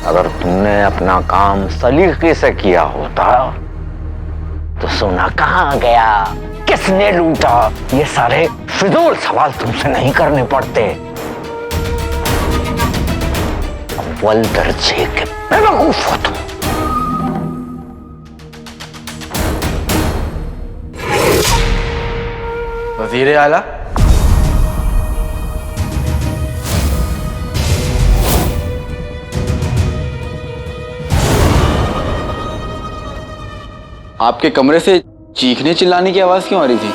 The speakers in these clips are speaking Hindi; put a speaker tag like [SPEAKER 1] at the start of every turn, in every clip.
[SPEAKER 1] अगर तुमने अपना काम सलीके से किया होता तो सोना कहाँ गया, किसने लूटा, ये सारे फिजूल सवाल तुमसे नहीं करने पड़ते। अव्वल दर्जे के बेवकूफ हो तुम।
[SPEAKER 2] वजीर आला, आपके कमरे से चीखने चिल्लाने की आवाज क्यों आ रही थी?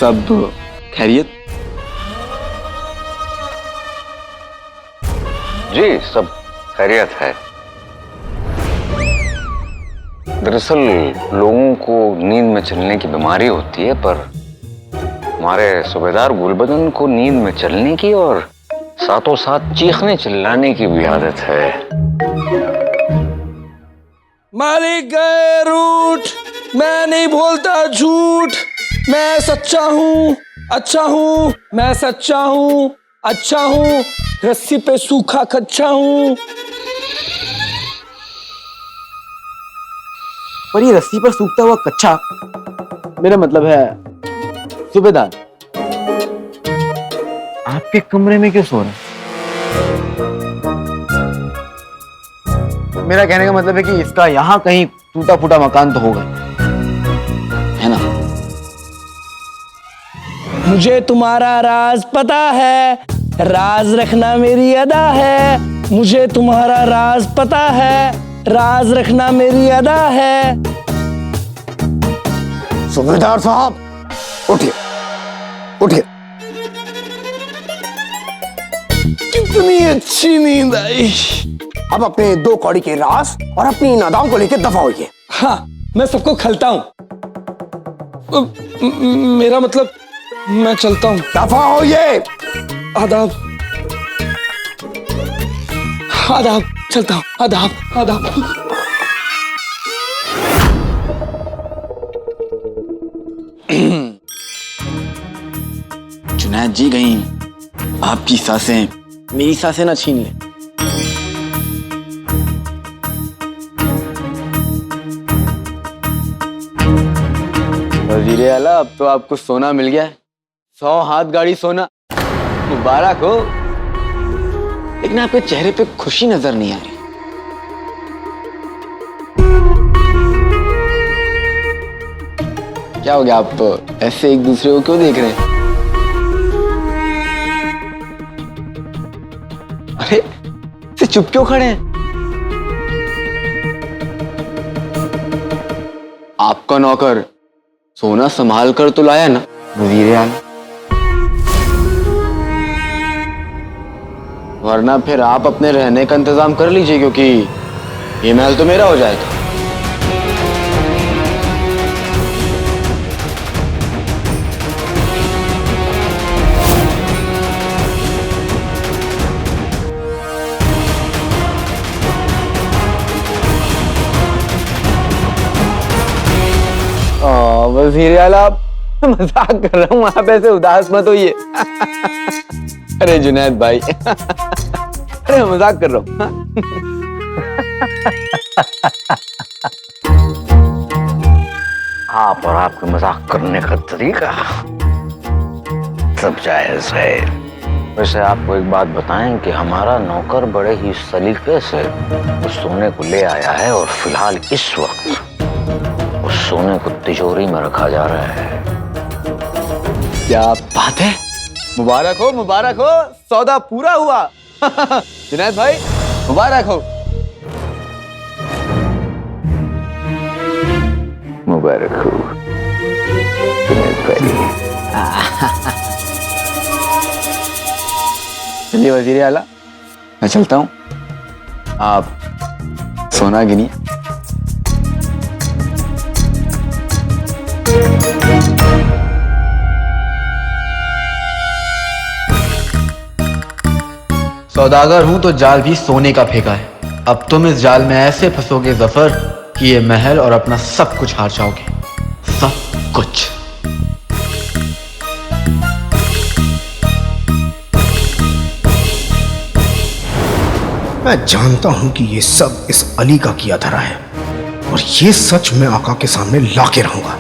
[SPEAKER 2] सब खैरियत?
[SPEAKER 1] जी सब खैरियत है। दरअसल लोगों को नींद में चलने की बीमारी होती है, पर हमारे सूबेदार गुलबदन को नींद में चलने की और साथों साथ चीखने चिल्लाने की भी आदत है।
[SPEAKER 3] मालिक गए रूठ, मैं नहीं बोलता झूठ, मैं सच्चा हूँ, अच्छा हूँ, मैं सच्चा हूँ, अच्छा हूँ, रस्सी पे सूखा कच्चा हूँ।
[SPEAKER 2] पर ये रस्सी पर सूखता हुआ कच्चा, मेरा मतलब है सूबेदार आपके कमरे में क्यों सो रहे हैं? मेरा कहने का मतलब है कि इसका यहां कहीं टूटा फूटा मकान तो होगा, है ना?
[SPEAKER 3] मुझे तुम्हारा राज पता है, राज रखना मेरी अदा है। मुझे तुम्हारा राज पता है, राज रखना मेरी अदा है।
[SPEAKER 4] सूबेदार साहब उठिए, उठिए।
[SPEAKER 3] कितनी अच्छी नींद आई।
[SPEAKER 4] अब अपने 2 कौड़ी के राज और अपनी इन अदाओं को लेकर दफा होइए।
[SPEAKER 3] हाँ, मैं सबको खलता हूँ। मेरा मतलब मैं चलता हूँ।
[SPEAKER 4] दफा होइए।
[SPEAKER 3] आदाब, आदाब, चलता हूँ। आदाब, आदाब।
[SPEAKER 2] जुनैद जी, कहीं आपकी सांसें मेरी सांसें ना छीन ले। वजीर आला, अब तो आपको सोना मिल गया है। 100 हाथ गाड़ी सोना, मुबारक हो। लेकिन आपके चेहरे पे खुशी नजर नहीं आ रही। क्या हो गया, आप ऐसे एक दूसरे को क्यों देख रहे हैं? अरे से चुप क्यों खड़े हैं? आपका नौकर सोना संभाल कर तो लाया ना वजीर आला, वरना फिर आप अपने रहने का इंतजाम कर लीजिए, क्योंकि ये महल तो मेरा हो जाएगा। वजीर आला, मजाक कर रहा हूँ, आप ऐसे उदास मत होइए। अरे जुनैद भाई, अरे मजाक कर रहा हूँ।
[SPEAKER 1] आप और आपके मजाक करने का तरीका सब जायज है। वैसे आपको एक बात बताएं कि हमारा नौकर बड़े ही सलीके से उस सोने को ले आया है और फिलहाल इस वक्त उस सोने को तिजोरी में रखा जा रहा है।
[SPEAKER 2] क्या बात है, मुबारक हो, मुबारक हो, सौदा पूरा हुआ। जुनैद भाई मुबारक हो।
[SPEAKER 1] मुबारक हो जुनैद भाई।
[SPEAKER 2] चलिए वजीर आला, मैं चलता हूँ, आप सोना गिनिए।
[SPEAKER 5] सौदागर हूं तो जाल भी सोने का फेंका है। अब तुम इस जाल में ऐसे फंसोगे जफर कि ये महल और अपना सब कुछ हार जाओगे, सब कुछ।
[SPEAKER 4] मैं जानता हूं कि ये सब इस अली का किया धरा है और ये सच मैं आका के सामने लाके रहूंगा।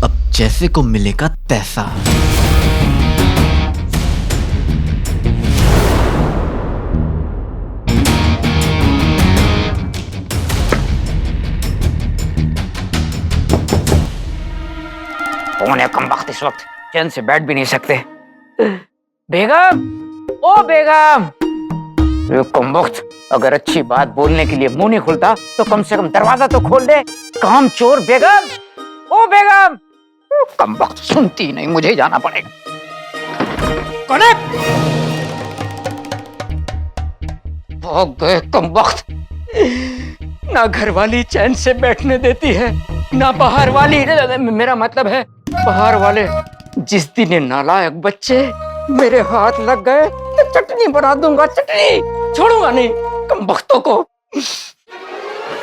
[SPEAKER 5] अब जैसे को मिलेगा तैसा।
[SPEAKER 1] कौन है कम वक्त इस वक्त चैन से बैठ भी नहीं सकते। बेगम, ओ बेगम, ये कम वक्त अगर अच्छी बात बोलने के लिए मुंह नहीं खुलता तो कम से कम दरवाजा तो खोल दे। काम चोर बेगम, ओ बेगम, कम वक्त सुनती नहीं, मुझे ही जाना पड़ेगा। कौन है? भाग गए कम वक्त। ना घर वाली चैन से बैठने देती है, ना बाहर वाली, मेरा मतलब है बाहर वाले। जिस दिन ये नालायक बच्चे मेरे हाथ लग गए तो चटनी बना दूंगा, चटनी छोड़ूंगा नहीं कम वक्तों को।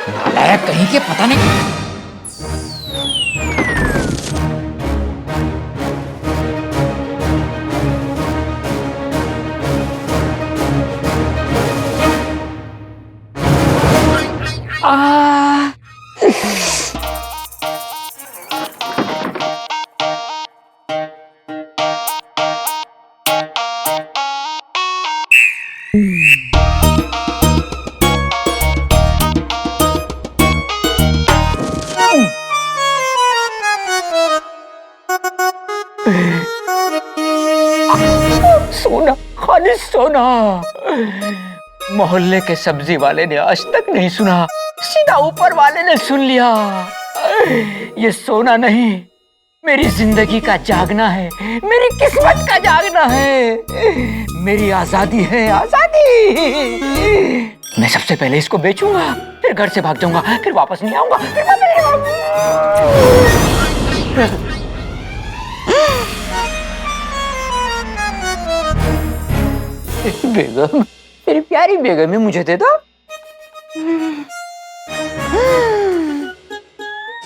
[SPEAKER 1] नालायक कहीं के पता नहीं। सोना, खाली सोना। मोहल्ले के सब्जी वाले ने आज तक नहीं सुना, सीधा ऊपर वाले ने सुन लिया। ये सोना नहीं, मेरी जिंदगी का जागना है, मेरी किस्मत का जागना है, मेरी आजादी है, आजादी। मैं सबसे पहले इसको बेचूंगा, फिर घर से भाग जाऊंगा, फिर वापस नहीं आऊंगा, फिर वापस नहीं आऊंगा। बेगम, मेरी प्यारी बेगम, मुझे दे दो।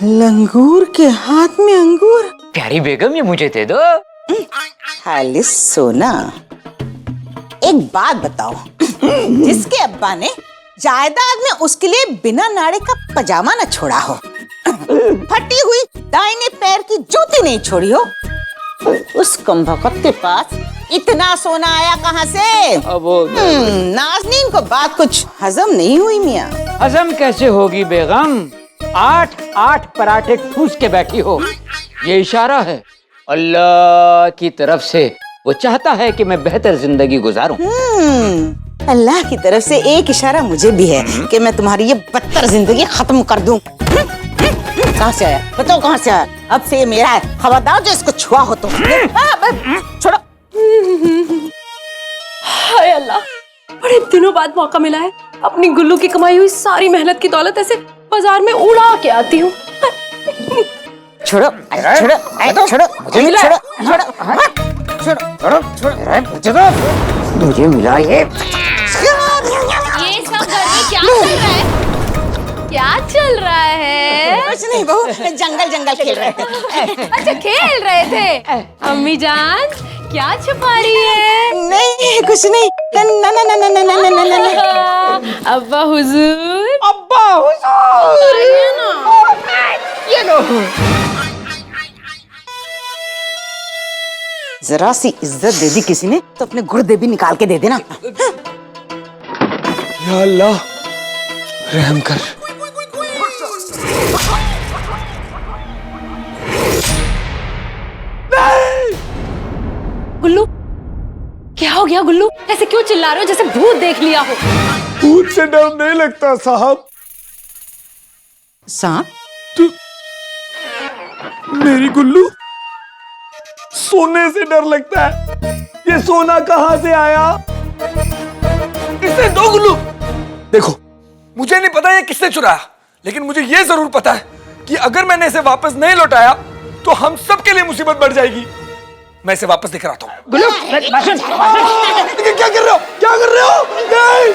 [SPEAKER 6] लंगूर के हाथ में अंगूर।
[SPEAKER 1] प्यारी बेगम, ये मुझे दे दो।
[SPEAKER 6] खाली सोना। एक बात बताओ, जिसके अब्बा ने जायदाद में उसके लिए बिना नाड़े का पजामा न छोड़ा हो, फटी हुई दाहिने पैर की जूती नहीं छोड़ी हो, उस कमबख्त के पास इतना सोना आया कहाँ से? नाज़नीन को बात कुछ हजम नहीं हुई मियाँ।
[SPEAKER 1] हजम कैसे होगी बेगम? 8 पराठे ठूस के बैठी हो। ये इशारा है अल्लाह की तरफ से, वो चाहता है कि मैं बेहतर जिंदगी गुजारूं।
[SPEAKER 6] अल्लाह की तरफ से एक इशारा मुझे भी है कि मैं तुम्हारी ये बदतर जिंदगी खत्म कर दूं। कहाँ से आया? बताओ कहाँ से आया? अब से ये मेरा है, खबरदार जो इसको छुआ हो तो। छोड़ो।
[SPEAKER 7] हाय अल्लाह, बड़े दिनों बाद मौका मिला है अपनी गुल्लू की कमाई हुई सारी मेहनत की दौलत ऐसे बाजार में उड़ा के आती हूँ।
[SPEAKER 6] छोड़ो, छोड़ो, छोड़ो,
[SPEAKER 1] मुझे मिला, छोड़ो, मुझे मिला ये।
[SPEAKER 8] सब घर में क्या चल रहा है? क्या चल रहा है?
[SPEAKER 6] कुछ नहीं बहू, जंगल जंगल खेल रहे थे।
[SPEAKER 8] अच्छा, खेल रहे थे। अम्मी जान क्या छुपा रही है?
[SPEAKER 6] नहीं कुछ नहीं। ना ना ना ना ना ना ना ना ना।
[SPEAKER 8] अब्बा हुजूर,
[SPEAKER 1] अब्बा हुजूर,
[SPEAKER 8] आइए ना।
[SPEAKER 1] ये लो।
[SPEAKER 6] जरा सी इज्जत दे दी किसी ने तो अपने गुर्दे भी निकाल के दे देना।
[SPEAKER 3] या अल्लाह रहम कर।
[SPEAKER 7] गुल्लू, क्या हो गया गुल्लू? ऐसे क्यों चिल्ला रहे हो जैसे भूत देख लिया हो?
[SPEAKER 3] भूत से डर नहीं लगता साहब।
[SPEAKER 6] सांप?
[SPEAKER 3] मेरी गुल्लू, सोने से डर लगता है। ये सोना कहां से आया? किसने दो गुल्लू? देखो, मुझे नहीं पता ये किसने चुराया, लेकिन मुझे ये जरूर पता है कि अगर मैंने इसे वापस नहीं लौटाया तो हम सबके लिए मुसीबत बढ़ जाएगी। मैं इसे वापस लेकर आता हूँ। गुल्लू, क्या कर रहे हो? क्या कर रहे हो? नहीं!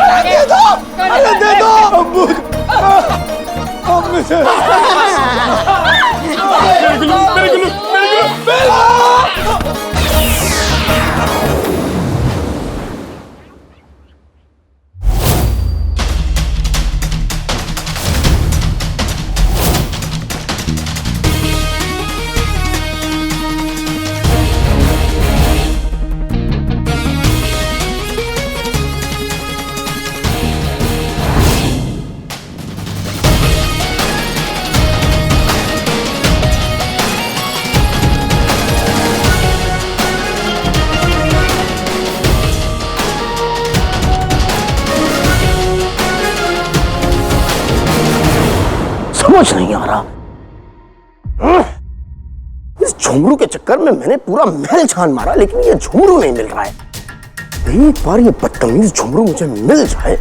[SPEAKER 3] अरे दे दो! अरे दे दो! मेरे गुल्लू, मेरे गुल्लू, मेरे गुल्लू!
[SPEAKER 4] समझ नहीं आ रहा। इस झुमरू के चक्कर में मैंने पूरा महल छान मारा, लेकिन ये झुमरू नहीं मिल रहा है। एक बार ये बदतमीज झुमरू मुझे मिल जाए,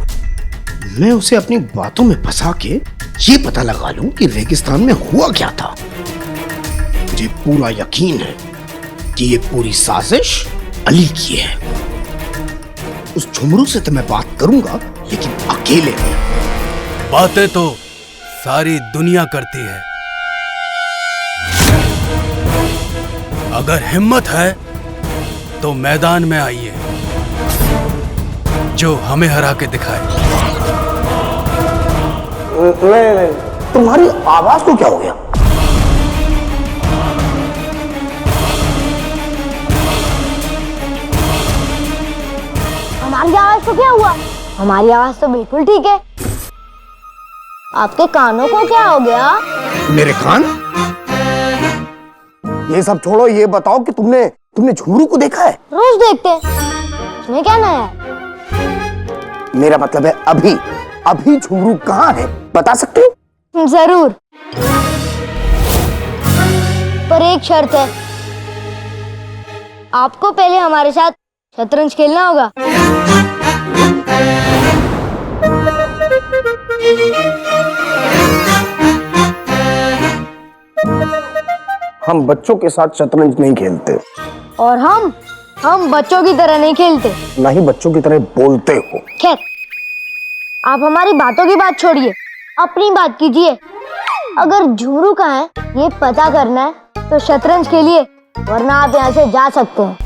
[SPEAKER 4] मैं उसे अपनी बातों में फंसा के ये पता लगा लूं कि रेगिस्तान में हुआ क्या था। मुझे पूरा यकीन है कि ये पूरी साजिश अली की है। उस झुमरू से तो मैं बात करूंगा, लेकिन अकेले में।
[SPEAKER 9] बातें तो सारी दुनिया करती है, अगर हिम्मत है तो मैदान में आइए, जो हमें हरा के दिखाए।
[SPEAKER 4] नहीं, तुम्हारी आवाज को क्या हो गया?
[SPEAKER 10] हमारी आवाज को क्या हुआ? हमारी आवाज तो बिल्कुल ठीक है। आपके कानों को क्या हो गया?
[SPEAKER 4] मेरे कान? ये सब छोड़ो, ये बताओ कि तुमने झुमरू को देखा है?
[SPEAKER 10] रोज देखते हैं, इसमें क्या नया है?
[SPEAKER 4] मेरा मतलब है अभी झुमरू कहाँ है, बता सकते हो?
[SPEAKER 10] जरूर, पर एक शर्त है। आपको पहले हमारे साथ शतरंज खेलना होगा।
[SPEAKER 4] हम बच्चों के साथ शतरंज नहीं खेलते।
[SPEAKER 10] और हम बच्चों की तरह नहीं खेलते।
[SPEAKER 4] ना ही बच्चों की तरह बोलते हो।
[SPEAKER 10] खैर, आप हमारी बातों की बात छोड़िए, अपनी बात कीजिए। अगर झुमरू कहाँ है ये पता करना है तो शतरंज खेलिए, वरना आप यहाँ से जा सकते हैं।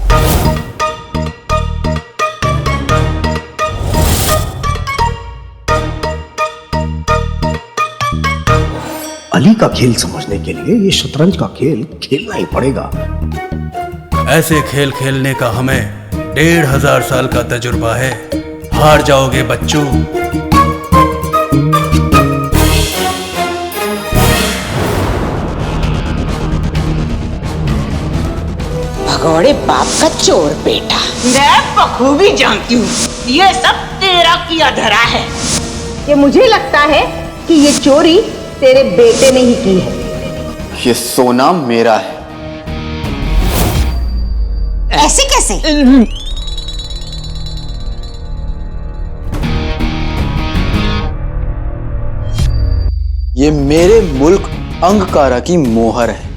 [SPEAKER 4] अली का खेल समझने के लिए ये शतरंज का खेल खेलना ही पड़ेगा।
[SPEAKER 9] ऐसे खेल खेलने का हमें 1500 साल का तजुर्बा है। हार जाओगे बच्चों।
[SPEAKER 6] भगोड़े बाप का चोर बेटा। मैं बखूबी जानती हूँ ये सब तेरा किया धरा है।
[SPEAKER 11] ये मुझे लगता है कि ये चोरी तेरे बेटे ने ही की है।
[SPEAKER 5] ये सोना मेरा है।
[SPEAKER 6] ऐसे कैसे?
[SPEAKER 5] ये मेरे मुल्क अंगकारा की मोहर है।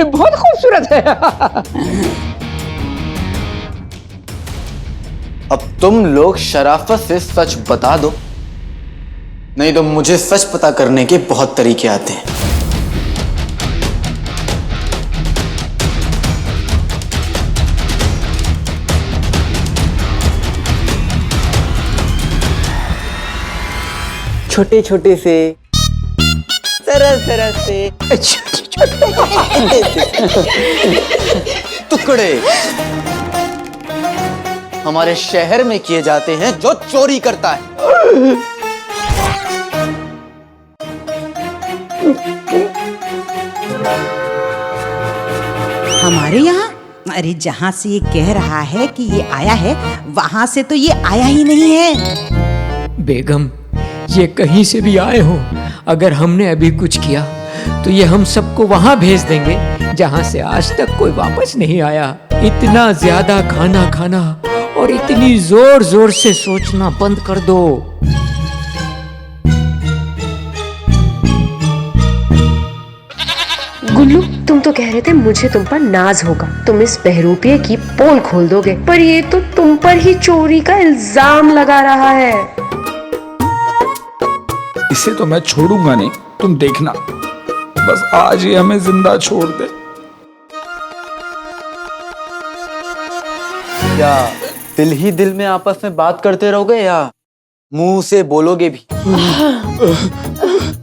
[SPEAKER 11] बहुत खूबसूरत है।
[SPEAKER 5] अब तुम लोग शराफत से सच बता दो, नहीं तो मुझे सच पता करने के बहुत तरीके आते हैं।
[SPEAKER 11] छोटे छोटे से, सरस सरस से,
[SPEAKER 5] टुकड़े हमारे शहर में किए जाते हैं जो चोरी करता है।
[SPEAKER 6] हमारे यहाँ? अरे जहाँ से ये कह रहा है कि ये आया है, वहाँ से तो ये आया ही नहीं है।
[SPEAKER 12] बेगम, ये कहीं से भी आए हो, अगर हमने अभी कुछ किया तो ये हम सबको वहां भेज देंगे जहां से आज तक कोई वापस नहीं आया। इतना ज्यादा खाना खाना और इतनी जोर जोर से सोचना बंद कर दो।
[SPEAKER 7] गुल्लू, तुम तो कह रहे थे मुझे तुम पर नाज होगा, तुम इस बहरूपिये की पोल खोल दोगे, पर ये तो तुम पर ही चोरी का इल्जाम लगा रहा है।
[SPEAKER 3] इसे तो मैं छोड़ूंगा नहीं, तुम देखना, बस आज ही हमें जिंदा छोड़ दे।
[SPEAKER 5] क्या दिल ही दिल में आपस में बात करते रहोगे या मुंह से बोलोगे भी?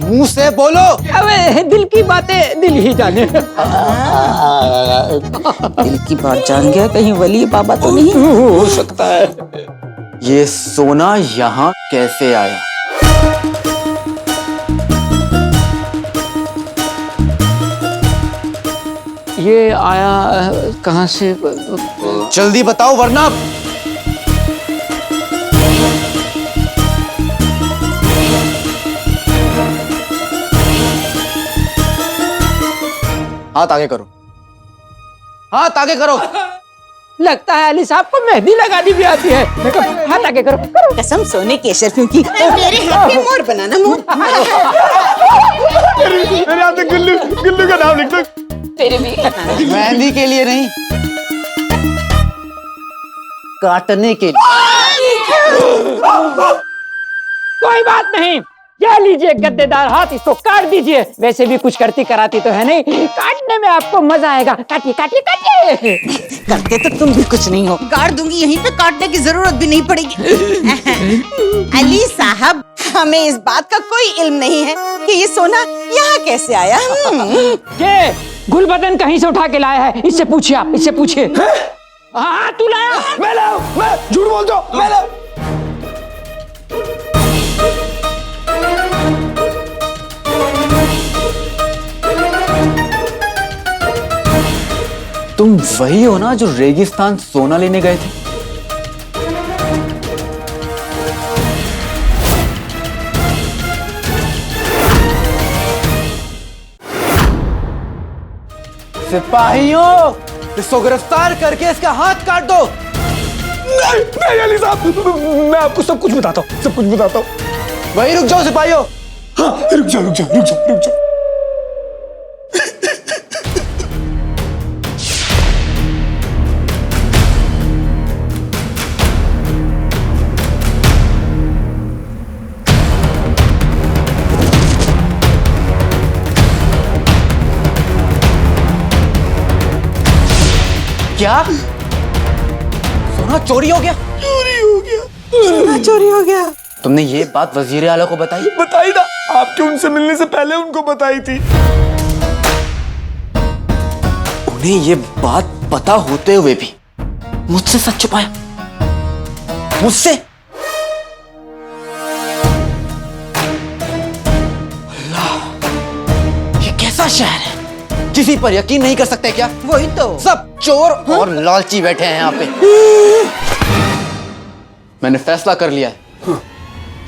[SPEAKER 5] मुंह से बोलो।
[SPEAKER 12] अबे दिल की बातें दिल ही जाने।
[SPEAKER 6] दिल की बात जान गया, कहीं वली बाबा तो नहीं
[SPEAKER 12] हो सकता है।
[SPEAKER 5] ये सोना यहाँ कैसे आया?
[SPEAKER 12] ये आया कहाँ से?
[SPEAKER 5] जल्दी बताओ वरना। हाथ आगे करो, हाथ आगे करो।
[SPEAKER 12] लगता है अली साहब को मेहंदी लगानी भी आती है। देखो, हाथ आगे करो।
[SPEAKER 6] कसम सोने के शर्फियों की, मेरे हाथ में मोर बनाना मोर।
[SPEAKER 4] मेरे हाथ में गुल्लू, गुल्लू का नाम लिख दो।
[SPEAKER 6] तेरे भी
[SPEAKER 5] मेहंदी के लिए नहीं, काटने के लिए।
[SPEAKER 12] कोई बात नहीं, ये लीजिए गद्देदार हाथ, इसको काट दीजिए। वैसे भी कुछ करती कराती तो है नहीं, काटने में आपको मजा आएगा। काटिए काटिए काटिए।
[SPEAKER 6] करते तो तुम भी कुछ नहीं हो, काट दूंगी, यहीं पे काटने की जरूरत भी नहीं पड़ेगी। अली साहब, हमें इस बात का कोई इल्म नहीं है कि ये सोना यहाँ कैसे आया।
[SPEAKER 12] ये गुलबदन कहीं से उठा के लाया है, इससे पूछिए आप, इससे पूछिए। हाँ तू लाया?
[SPEAKER 4] मैं लाया, मैं झूठ बोल दो, मैं लाया।
[SPEAKER 5] तुम वही हो ना जो रेगिस्तान सोना लेने गए थे? सिपाहियों, इसको गिरफ्तार करके इसका हाथ काट दो।
[SPEAKER 4] नहीं, नहीं अली साहब, मैं आपको सब कुछ बताता हूँ, सब कुछ बताता हूँ।
[SPEAKER 5] वहीं रुक जाओ सिपाहियों।
[SPEAKER 4] हाँ, रुक जाओ, रुक जाओ, रुक जाओ, रुक जाओ।
[SPEAKER 5] क्या? सोना चोरी हो गया?
[SPEAKER 4] चोरी हो गया,
[SPEAKER 6] सोना चोरी हो गया।
[SPEAKER 5] तुमने ये बात वजीर आला को बताई?
[SPEAKER 4] बताई ना, आपके उनसे मिलने से पहले उनको बताई थी।
[SPEAKER 5] उन्हें ये बात पता होते हुए भी मुझसे सच छुपाया? मुझसे? अल्लाह, ये कैसा शहर है? किसी पर यकीन नहीं कर सकते क्या?
[SPEAKER 6] वही तो,
[SPEAKER 5] सब चोर और लालची बैठे हैं यहाँ पे। मैंने फैसला कर लिया है,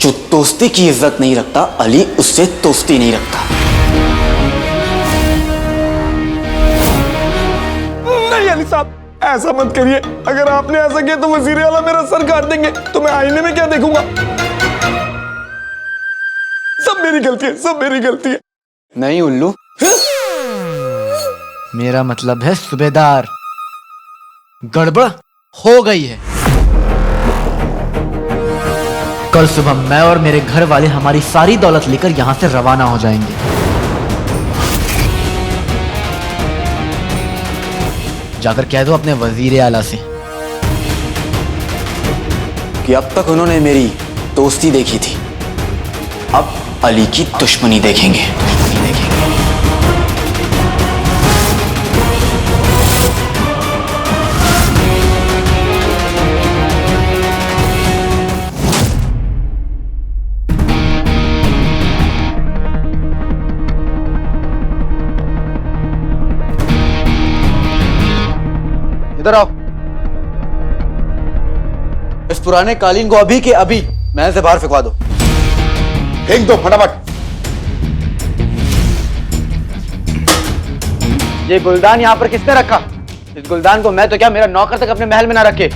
[SPEAKER 5] जो दोस्ती की इज्जत नहीं रखता, अली उससे दोस्ती नहीं रखता।
[SPEAKER 4] नहीं अली साहब, ऐसा मत करिए। अगर आपने ऐसा किया तो वजीर आला मेरा सर काट देंगे, तो मैं आईने में क्या देखूंगा? सब मेरी गलती है, सब मेरी गलती है।
[SPEAKER 5] नहीं उल्लू, मेरा मतलब है सूबेदार, गड़बड़ हो गई है। कल सुबह मैं और मेरे घर वाले हमारी सारी दौलत लेकर यहां से रवाना हो जाएंगे। जाकर कह दो अपने वजीर आला से कि अब तक उन्होंने मेरी दोस्ती देखी थी, अब अली की दुश्मनी देखेंगे। इधर आओ। इस पुराने कालीन को अभी के अभी महल से बाहर फेंकवा दो।
[SPEAKER 4] फेंक दो फटाफट।
[SPEAKER 5] ये गुलदान यहाँ पर किसने रखा? इस गुलदान को मैं तो क्या मेरा नौकर तक अपने महल में ना रखे।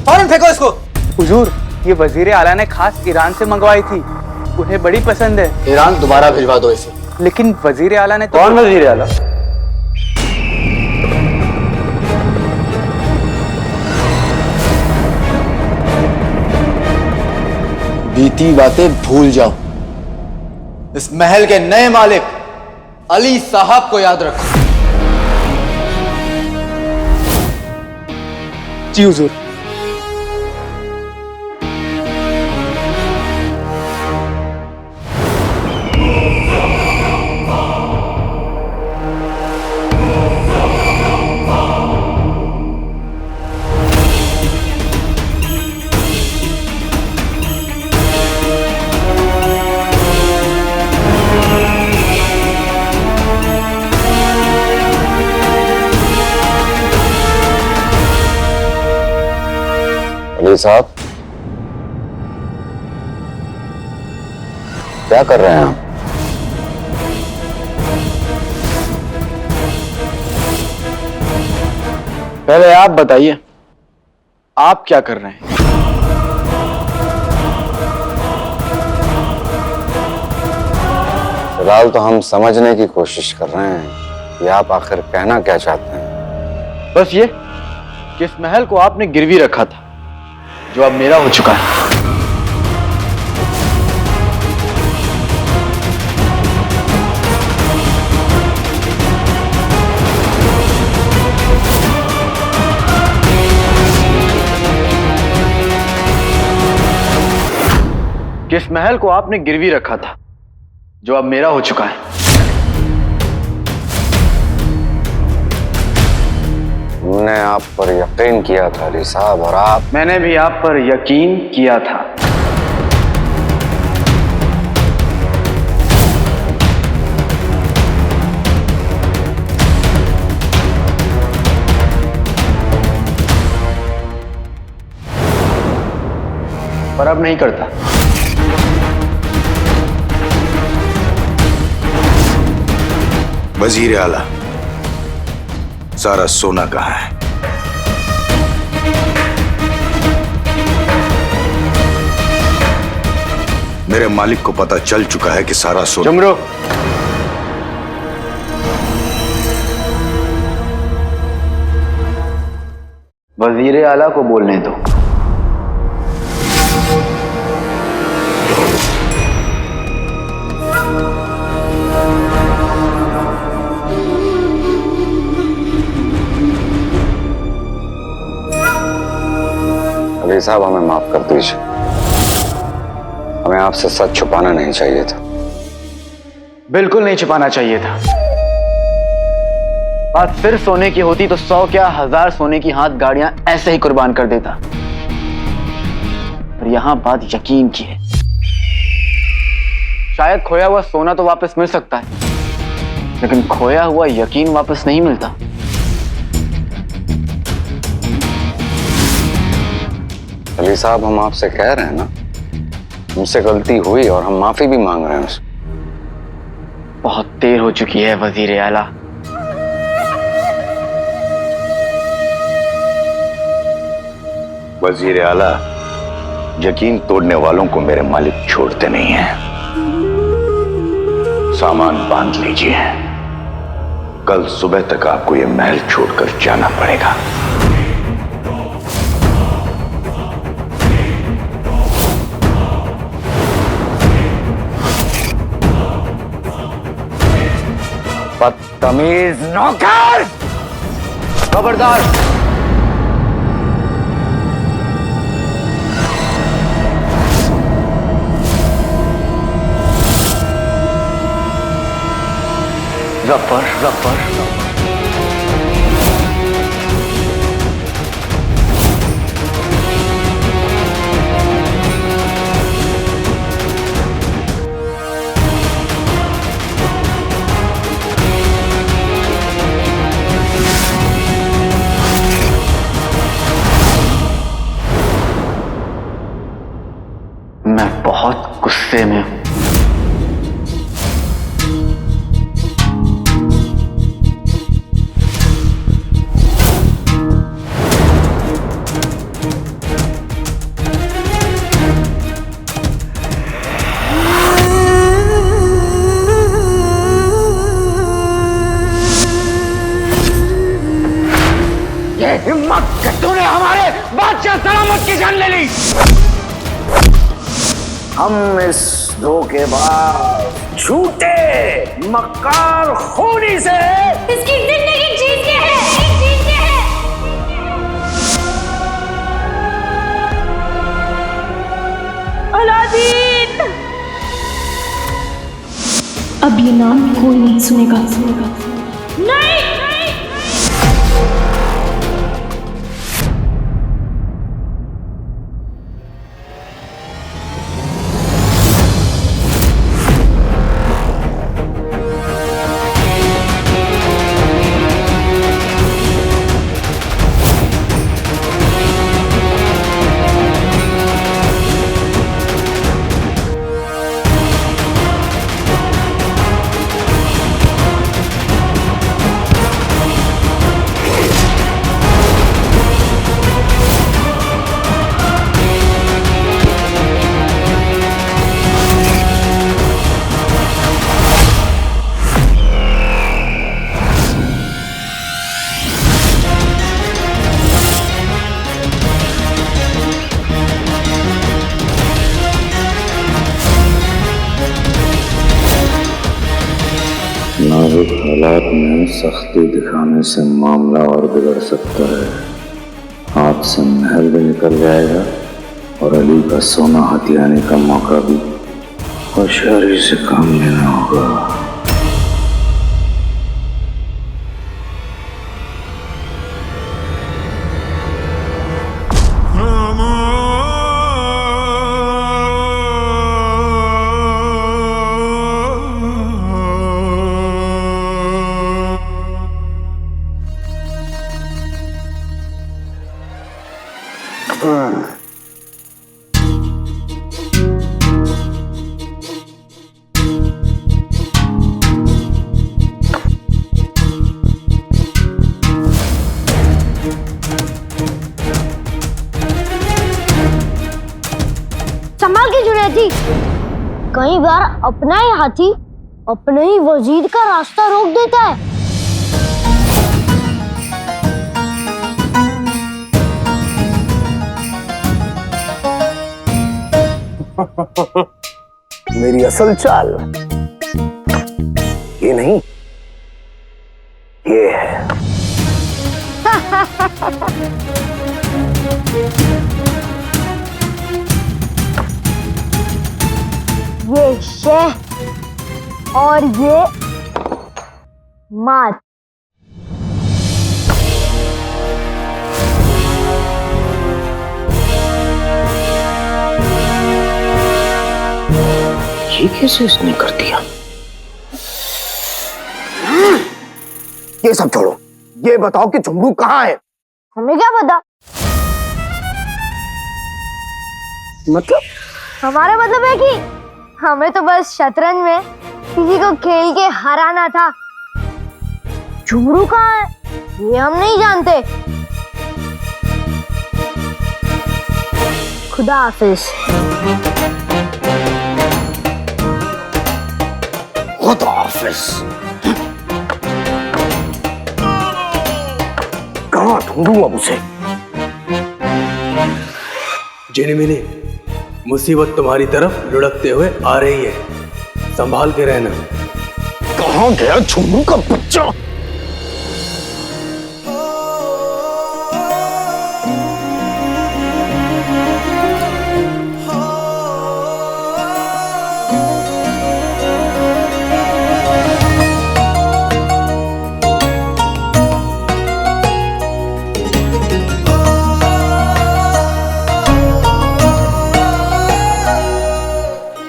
[SPEAKER 5] फौरन फेंको इसको।
[SPEAKER 13] हुजूर, ये वजीर आला ने खास ईरान से मंगवाई थी, उन्हें बड़ी पसंद है।
[SPEAKER 5] ईरान दोबारा भिजवा दो इसे।
[SPEAKER 13] लेकिन वजीर आला ने तो...
[SPEAKER 2] कौन वजीर आला?
[SPEAKER 5] बीती बातें भूल जाओ। इस महल के नए मालिक अली साहब को याद रखो।
[SPEAKER 13] जी हुजूर।
[SPEAKER 1] अली साहब, क्या कर रहे हैं आप?
[SPEAKER 5] पहले आप बताइए, आप क्या कर रहे हैं?
[SPEAKER 1] फिलहाल तो हम समझने की कोशिश कर रहे हैं कि आप आखिर कहना क्या चाहते हैं।
[SPEAKER 5] बस ये कि इस महल को आपने गिरवी रखा था, जो अब मेरा हो चुका है। किस महल को आपने गिरवी रखा था, जो अब मेरा हो चुका है।
[SPEAKER 1] हमने आप पर यकीन किया था अली साहब, और आप...
[SPEAKER 5] मैंने भी आप पर यकीन किया था। पर अब नहीं करता।
[SPEAKER 14] वजीर आला, सारा सोना कहाँ है? मेरे मालिक को पता चल चुका है कि सारा सोना...
[SPEAKER 5] जुमरू, वजीर आला को बोलने दो।
[SPEAKER 1] अली साहब, हमें माफ कर दीजिए, हमें आपसे सच छुपाना नहीं चाहिए था।
[SPEAKER 5] बिल्कुल नहीं छुपाना चाहिए था। बात सिर्फ सोने की होती तो 100 क्या 1000 सोने की हाथ गाड़ियां ऐसे ही कुर्बान कर देता। पर यहां बात यकीन की है। शायद खोया हुआ सोना तो वापस मिल सकता है, लेकिन खोया हुआ यकीन वापस नहीं मिलता।
[SPEAKER 1] अली साहब, हम आपसे कह रहे हैं ना, हमसे गलती हुई और हम माफी भी मांग रहे हैं उससे।
[SPEAKER 5] बहुत देर हो चुकी है वजीर आला।
[SPEAKER 14] वजीर आला, यकीन तोड़ने वालों को मेरे मालिक छोड़ते नहीं हैं। सामान बांध लीजिए, कल सुबह तक आपको यह महल छोड़कर जाना पड़ेगा।
[SPEAKER 1] बदतमीज नौकर!
[SPEAKER 5] खबरदार! जफर, जफर, मैं बहुत गुस्से में हूं।
[SPEAKER 4] कयामत की जान ले ली। हम इस धोखेबाज झूठे मक्कार खूनी से
[SPEAKER 10] इसकी जिंदगी जीते हैं, जीते हैं।
[SPEAKER 7] अलादीन, अब ये नाम कोई नहीं सुनेगा। नहीं,
[SPEAKER 14] नाजुक हालात में सख्ती दिखाने से मामला और बिगड़ सकता है। हाथ से महल भी निकल जाएगा और अली का सोना हथियाने का मौका भी होशियारी से काम लेना होगा।
[SPEAKER 10] संभाल के जुनैद जी, कई बार अपना ही हाथी अपने ही वजीर का रास्ता रोक देता है।
[SPEAKER 4] मेरी असल चाल ये नहीं, ये है।
[SPEAKER 10] ये शेह और ये मात।
[SPEAKER 4] ये कैसे इसने कर दिया? ये सब छोड़ो, ये बताओ कि झुमरू कहाँ है?
[SPEAKER 10] हमें क्या पता?
[SPEAKER 4] मतलब?
[SPEAKER 10] हमारा मतलब है कि हमें तो बस शतरंज में किसी को खेल के हराना था। झुमरू कहाँ है ये हम नहीं जानते। खुदा हाफिज।
[SPEAKER 4] खुदा हाफिज। कहाँ ढूंढूं अब उसे?
[SPEAKER 9] जिनमिनी, मुसीबत तुम्हारी तरफ लुढ़कते हुए आ रही है, संभाल के रहना।
[SPEAKER 4] कहाँ गया झुमरू का बच्चा?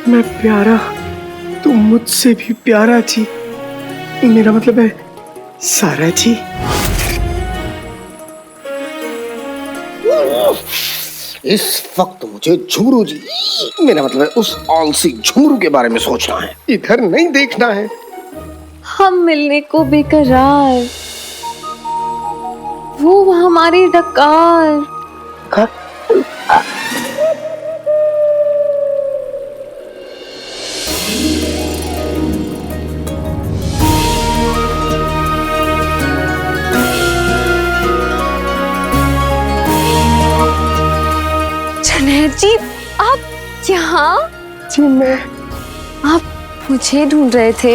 [SPEAKER 15] मैं प्यारा, तुम मुझसे भी प्यारा जी। मेरा मतलब है सारा जी।
[SPEAKER 4] इस वक्त मुझे झुमरू जी, मेरा मतलब है उस आलसी झुमरू के बारे में सोचना है,
[SPEAKER 15] इधर नहीं देखना है।
[SPEAKER 8] हम मिलने को बेकरार, वो हमारी डकार।
[SPEAKER 7] जी आप यहाँ?
[SPEAKER 15] जी मैं।
[SPEAKER 7] आप मुझे ढूंढ रहे थे?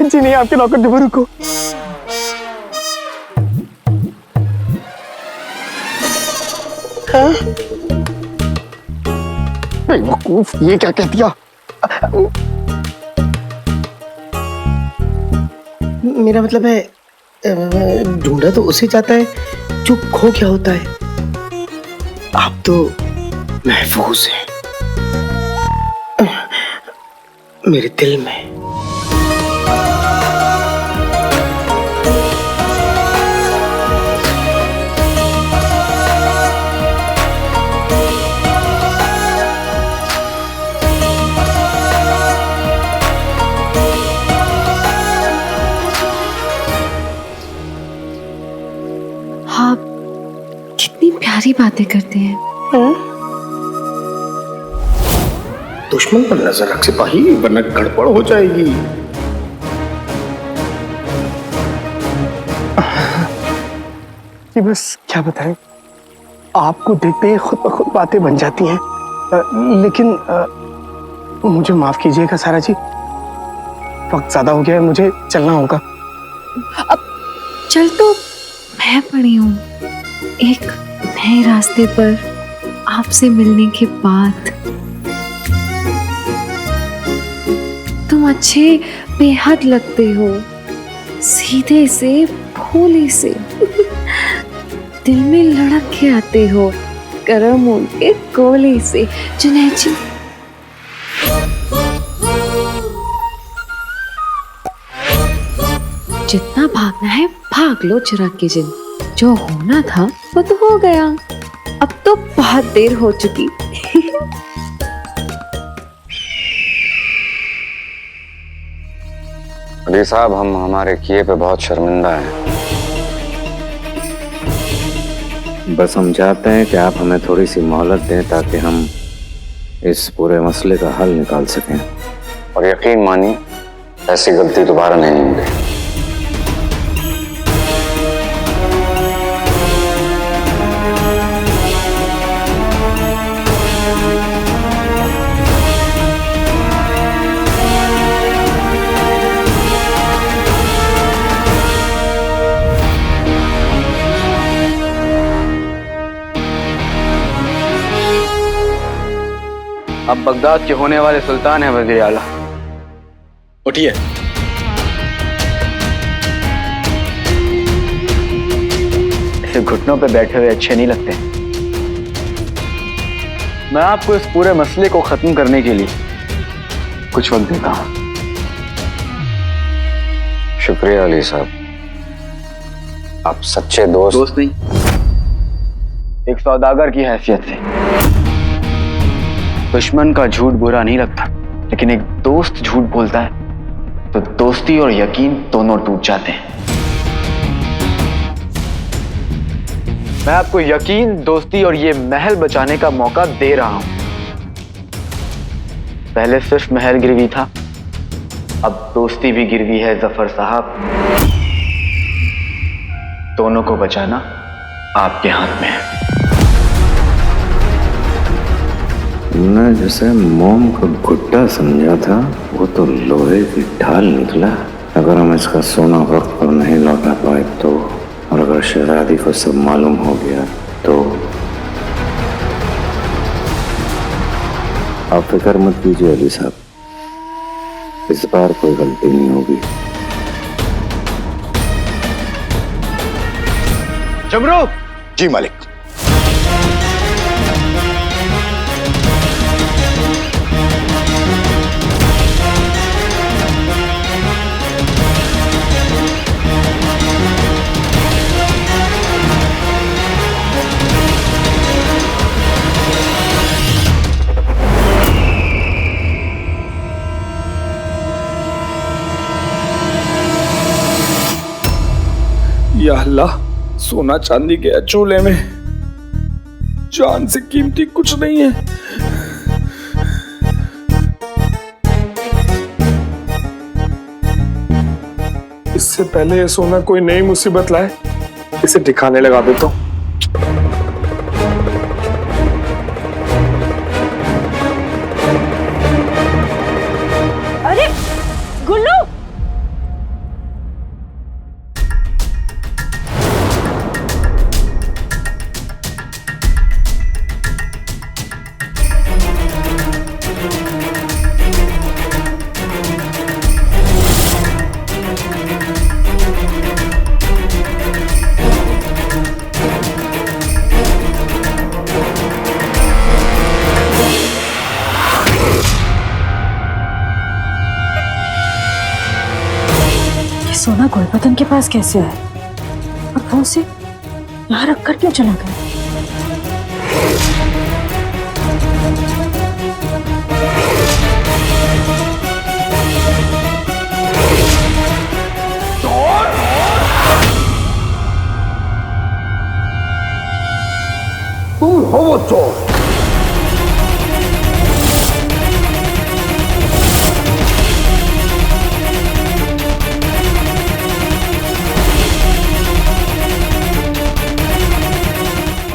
[SPEAKER 15] जी नहीं, आपके नौकर डुबरू को। हाँ? बेवकूफ, ये क्या कह दिया? मेरा मतलब है ढूंढा तो उसे जाता है जो खो गया होता है। आप तो महफूज हैं मेरे दिल में।
[SPEAKER 7] आप कितनी प्यारी बातें करते हैं।
[SPEAKER 15] दुश्मन पर नजर रख सिपाही, वरना गड़बड़ हो जाएगी। जी बस क्या बताएं, आपको देखते ही खुद ब खुद बातें बन जाती हैं। लेकिन मुझे माफ कीजिएगा सारा जी, वक्त ज्यादा हो गया है, मुझे चलना होगा।
[SPEAKER 7] अब चल तो मैं पड़ी हूँ एक नए रास्ते पर आपसे मिलने के बाद। तुम अच्छे बेहद लगते हो, सीधे से भोले से, दिल में लड़क के आते हो, करम उनके गोले से। जुनैद जी जितना भागना है भाग लो चिराग की जिन, जो होना था वो तो हो गया, अब तो बहुत देर हो चुकी।
[SPEAKER 1] अली साहब, हम हमारे किए पे बहुत शर्मिंदा हैं। बस हम चाहते हैं कि आप हमें थोड़ी सी मोहलत दें ताकि हम इस पूरे मसले का हल निकाल सकें, और यकीन मानिए ऐसी गलती दोबारा नहीं होगी।
[SPEAKER 5] अब बगदाद के होने वाले सुल्तान है वज़ीर आला।
[SPEAKER 2] उठिए।
[SPEAKER 5] ऐसे घुटनों पे बैठे हुए अच्छे नहीं लगते। मैं आपको इस पूरे मसले को खत्म करने के लिए कुछ वक्त देता हूं।
[SPEAKER 1] शुक्रिया अली साहब, आप सच्चे दोस्त
[SPEAKER 5] नहीं, एक सौदागर की हैसियत से। दुश्मन का झूठ बुरा नहीं लगता, लेकिन एक दोस्त झूठ बोलता है तो दोस्ती और यकीन दोनों टूट जाते हैं। मैं आपको यकीन, दोस्ती और ये महल बचाने का मौका दे रहा हूं। पहले सिर्फ महल गिरवी था, अब दोस्ती भी गिरवी है जफर साहब। दोनों को बचाना आपके हाथ में है।
[SPEAKER 14] मैं जिसे मोम का गुड्डा समझा था वो तो लोहे की ढाल निकला। अगर हम इसका सोना वक्त पर नहीं लौटा पाए तो, और अगर शहजादी को सब मालूम हो गया तो। आप फिक्र मत कीजिए अली साहब, इस बार कोई गलती नहीं होगी।
[SPEAKER 2] जमरू। जी मालिक।
[SPEAKER 3] या अल्लाह, सोना चांदी गया चूल्हे में, जान से कीमती कुछ नहीं है। इससे पहले ये सोना कोई नई मुसीबत लाए, इसे ठिकाने लगा देता हूं।
[SPEAKER 7] वतन के पास कैसे आया और वो उसे यहाँ रख कर क्यों चला गया?
[SPEAKER 4] तुम हो वो चोर।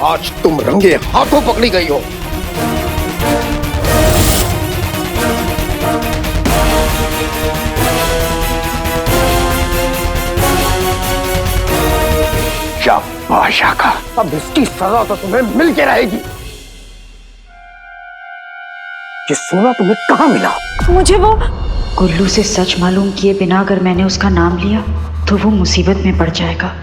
[SPEAKER 4] आज तुम रंगे हाथों पकड़ी गई हो। शाबाश आका, अब इसकी सजा तो तुम्हें मिल के रहेगी। ये सोना तुम्हें कहाँ मिला?
[SPEAKER 7] मुझे वो
[SPEAKER 16] गुल्लू से सच मालूम किए बिना अगर मैंने उसका नाम लिया तो वो मुसीबत में पड़ जाएगा।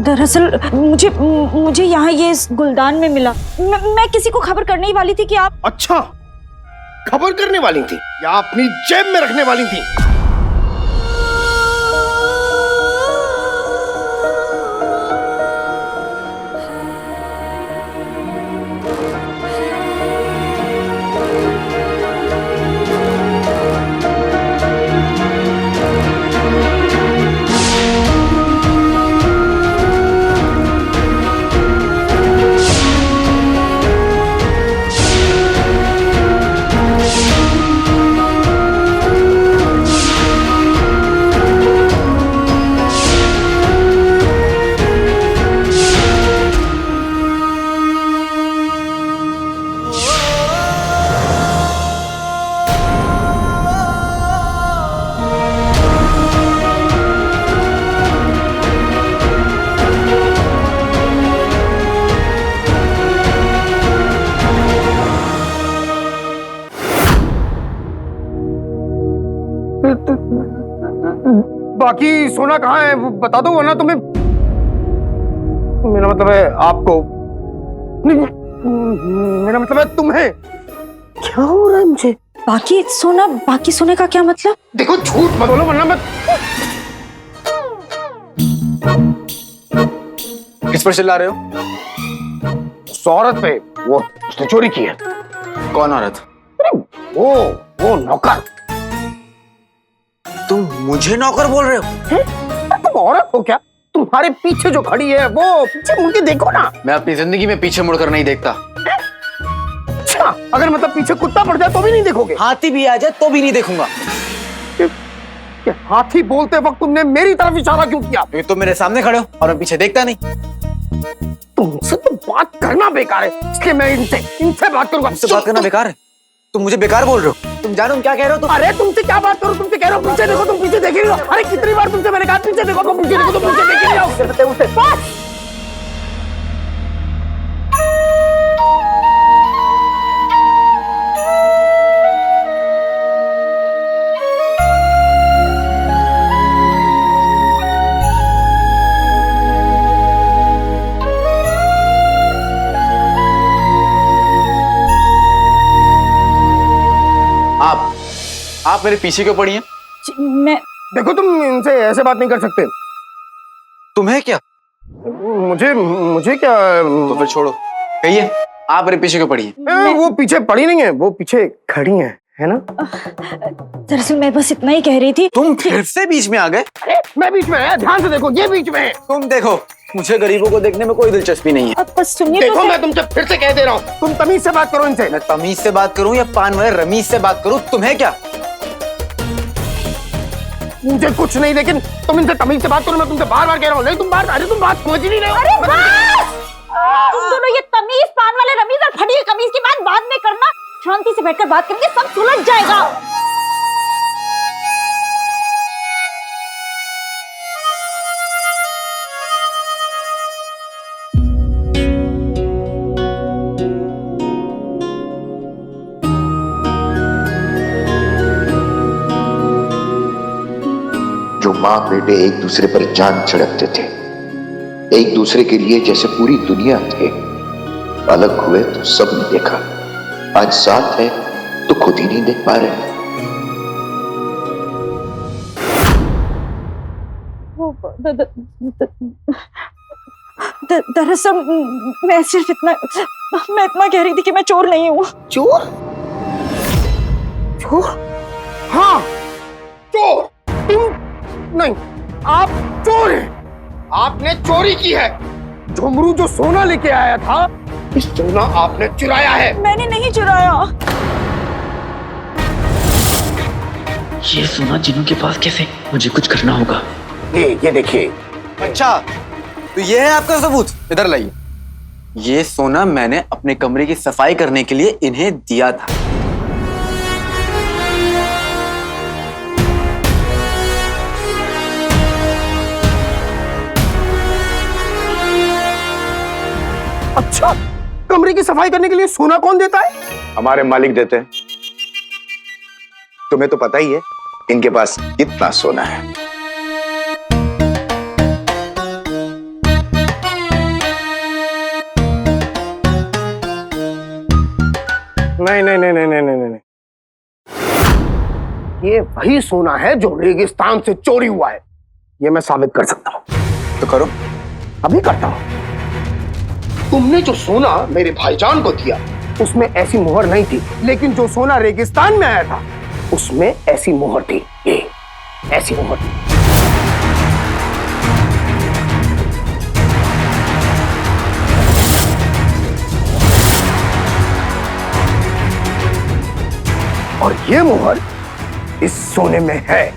[SPEAKER 7] दरअसल मुझे यहाँ ये इस गुलदान में मिला। मैं किसी को खबर करने ही वाली थी कि आप।
[SPEAKER 4] अच्छा, खबर करने वाली थी या अपनी जेब में रखने वाली थी? बाकी सोना कहाँ है वो बता दो, वरना तुम्हें, मेरा मतलब है आपको नहीं, मेरा मतलब है तुम्हें। क्या हो रहा है मुझे?
[SPEAKER 7] बाकी सोने का क्या मतलब?
[SPEAKER 4] देखो झूठ मत बोलो वरना मैं।
[SPEAKER 2] किस पर चिल्ला रहे हो?
[SPEAKER 4] उस औरत पे, वो उसने चोरी की है।
[SPEAKER 2] कौन औरत?
[SPEAKER 4] वो नौकर।
[SPEAKER 2] तुम मुझे नौकर बोल रहे हो?
[SPEAKER 4] तुम औरत हो क्या? तुम्हारे पीछे जो खड़ी है वो पीछे मुड़ के देखो ना।
[SPEAKER 2] मैं अपनी जिंदगी में पीछे मुड़कर नहीं देखता।
[SPEAKER 4] अच्छा, अगर मतलब पीछे कुत्ता पड़ जाए तो भी नहीं देखोगे?
[SPEAKER 2] हाथी भी आ जाए तो भी नहीं देखूंगा।
[SPEAKER 4] कि हाथी बोलते वक्त तुमने मेरी तरफ इशारा क्यों किया?
[SPEAKER 2] क्योंकि तुम मेरे सामने खड़े हो और मैं पीछे देखता नहीं।
[SPEAKER 4] तुमसे तो बात करना बेकार है, इसलिए मैं इनसे बात करूंगा।
[SPEAKER 2] तुमसे बात करना बेकार है? तुम मुझे बेकार बोल रहे हो? तुम जानो तुम क्या कह रहे हो?
[SPEAKER 4] अरे तुमसे क्या बात करूं? तुमसे कह रहा हूं पीछे देखो, तुम पीछे देख रहे हो। अरे कितनी बार तुमसे मैंने कहा पीछे देखो, तुम पीछे देखो, तुम पीछे देख रहे हो। उसे बस।
[SPEAKER 2] आप मेरे पीछे क्यों पड़ी हैं?
[SPEAKER 7] मैं
[SPEAKER 4] देखो तुम इनसे ऐसे बात नहीं कर सकते।
[SPEAKER 2] तुम्हें क्या?
[SPEAKER 4] मुझे क्या?
[SPEAKER 2] तो फिर छोड़ो, कहिए आप मेरे पीछे क्यों पड़ी हैं?
[SPEAKER 4] वो पीछे पड़ी नहीं है, वो पीछे खड़ी है ना?
[SPEAKER 7] दरअसल मैं बस इतना ही कह रही थी।
[SPEAKER 2] तुम फिर से बीच में आ गए?
[SPEAKER 4] मैं बीच में है, ध्यान से देखो, ये बीच में है।
[SPEAKER 2] तुम देखो, मुझे गरीबों को देखने में कोई दिलचस्पी नहीं है।
[SPEAKER 7] अब बस सुनिए।
[SPEAKER 4] देखो मैं तुमसे फिर से कह दे रहा हूँ, तुम तमीज से बात करो इनसे।
[SPEAKER 2] मैं तमीज से बात करूँ या पान वाले रमीज से बात करूँ, तुम्हें क्या?
[SPEAKER 4] मुझे कुछ नहीं, लेकिन तुम इनसे तमीज से बात करो। मैं तुमसे बार बार कह रहा हूँ, नहीं तुम बात समझ ही नहीं रहे हो।
[SPEAKER 6] अरे बस! तुम दोनों ये तमीज, पान वाले रमीज और फटी कमीज की बात बाद में करना। शांति से बैठकर बात करेंगे, सब सुलझ जाएगा।
[SPEAKER 17] जो माँ बेटे एक दूसरे पर जान छिड़कते थे, एक दूसरे के लिए जैसे पूरी दुनिया थे, अलग हुए तो सब ने देखा। आज साथ है तो खुद ही नहीं देख पा रहे।
[SPEAKER 18] दरअसल मैं सिर्फ इतना कह रही थी कि मैं चोर नहीं हूँ।
[SPEAKER 4] चोर? चोर? हाँ, चोर। तुम नहीं, आप चोर हैं। आपने चोरी की है। झुमरू जो सोना लेके आया था, इस सोना आपने चुराया है।
[SPEAKER 18] मैंने नहीं चुराया।
[SPEAKER 5] ये सोना जिनों के पास कैसे? मुझे कुछ करना होगा।
[SPEAKER 4] ये देखिए।
[SPEAKER 2] अच्छा, तो ये है आपका सबूत? इधर लाइए। ये सोना मैंने अपने कमरे की सफाई करने के लिए इन्हें दिया था।
[SPEAKER 4] अच्छा, कमरे की सफाई करने के लिए सोना कौन देता है?
[SPEAKER 17] हमारे मालिक देते हैं। तुम्हें तो पता ही है इनके पास कितना सोना है।
[SPEAKER 4] नहीं। ये वही सोना है जो रेगिस्तान से चोरी हुआ है। ये मैं साबित कर सकता हूं।
[SPEAKER 2] तो करो।
[SPEAKER 4] अभी करता हूं। तुमने जो सोना मेरे भाईजान को दिया, उसमें ऐसी मोहर नहीं थी, लेकिन जो सोना रेगिस्तान में आया था, उसमें ऐसी मोहर थी। ये ऐसी मोहर थी। और ये मोहर इस सोने में है।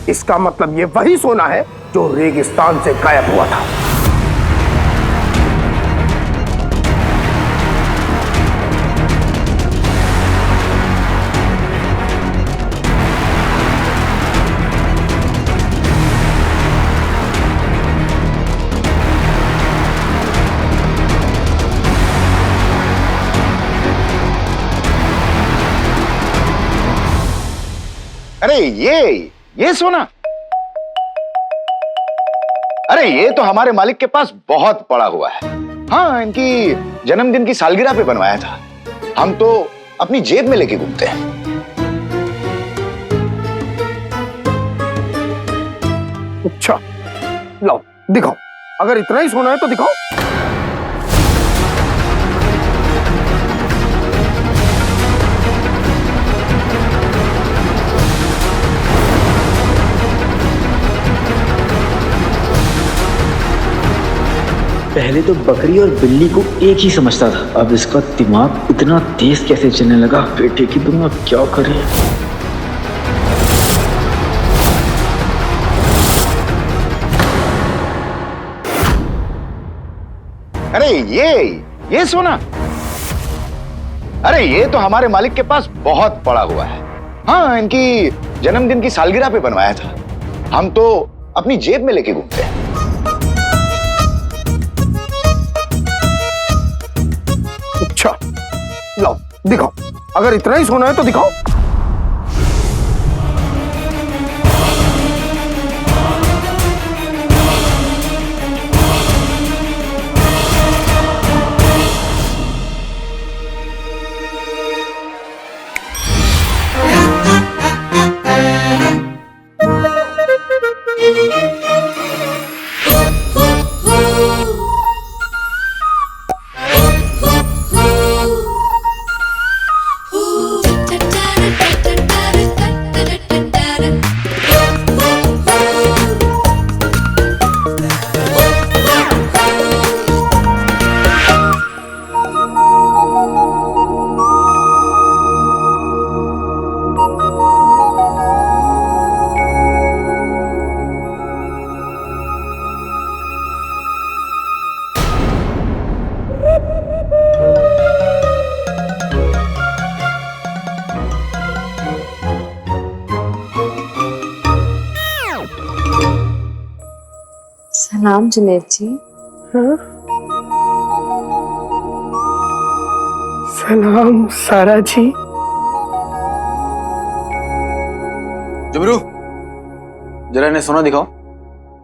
[SPEAKER 4] इसका मतलब ये वही सोना है जो रेगिस्तान से गायब हुआ था।
[SPEAKER 17] अरे ये सोना, अरे ये तो हमारे मालिक के पास बहुत पड़ा हुआ है। हाँ, इनकी जन्मदिन की सालगिरह पे बनवाया था। हम तो अपनी जेब में लेके घूमते हैं।
[SPEAKER 4] अच्छा, लाओ दिखाओ। अगर इतना ही सोना है तो दिखाओ।
[SPEAKER 5] पहले तो बकरी और बिल्ली को एक ही समझता था, अब इसका दिमाग इतना तेज कैसे चलने लगा? बेटे की दुआ क्या करे।
[SPEAKER 17] अरे ये सोना, अरे ये तो हमारे मालिक के पास बहुत पड़ा हुआ है। हाँ, इनकी जन्मदिन की सालगिरह पे बनवाया था। हम तो अपनी जेब में लेके घूमते हैं।
[SPEAKER 4] अच्छा, लाओ दिखाओ। अगर इतना ही सोना है तो दिखाओ।
[SPEAKER 7] सलाम जुनैद जी।
[SPEAKER 15] हाँ? सलाम सारा जी।
[SPEAKER 2] जुमरू, जरा इन्हें सोना दिखाओ।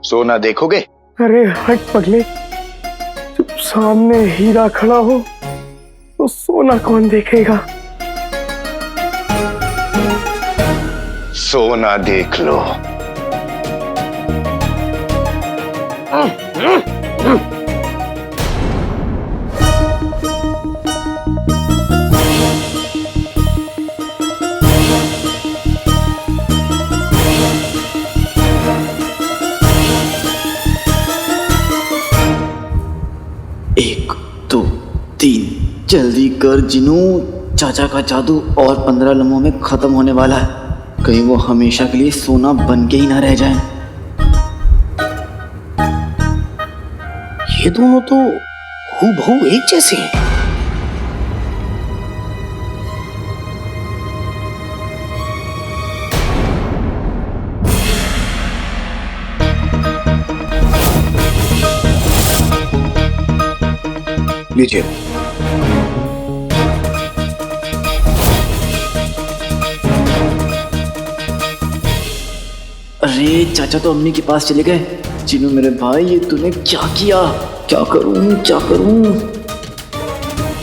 [SPEAKER 17] सोना देखोगे?
[SPEAKER 15] अरे हट पगले, जब सामने हीरा खड़ा हो तो सोना कौन देखेगा?
[SPEAKER 17] सोना देख लो।
[SPEAKER 5] एक, दो, तीन, जल्दी कर जिनू, चाचा का जादू और 15 लम्हों में खत्म होने वाला है। कहीं वो हमेशा के लिए सोना बन के ही ना रह जाए।
[SPEAKER 4] ये दोनों तो हूबहू एक जैसे हैं। लीजिए।
[SPEAKER 5] अरे चाचा तो अम्मी के पास चले गए। जिनू मेरे भाई, ये तूने क्या किया? क्या करूं, क्या करूं?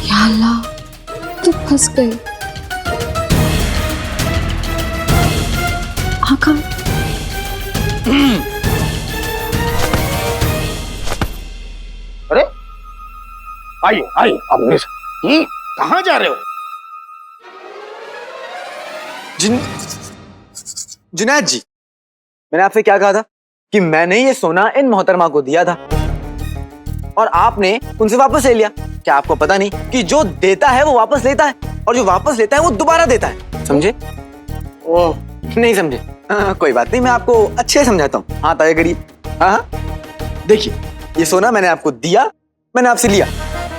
[SPEAKER 7] या अल्लाह, तो फंस गए। आका,
[SPEAKER 4] अरे आइए आइए, आप मेरे साथ। कहाँ जा रहे हो?
[SPEAKER 2] जुनैद जी, मैंने आपसे क्या कहा था कि मैंने ये सोना इन मोहतरमा को दिया था और आपने उनसे वापस ले लिया। क्या आपको पता नहीं कि जो देता है वो वापस लेता है और जो वापस लेता है वो दोबारा देता है? समझे? ओह, नहीं समझे? कोई बात नहीं, मैं आपको अच्छे समझाता हूँ। हाँ तय करिए। हाँ, देखिए, ये सोना मैंने आपको दिया, मैंने आपसे लिया,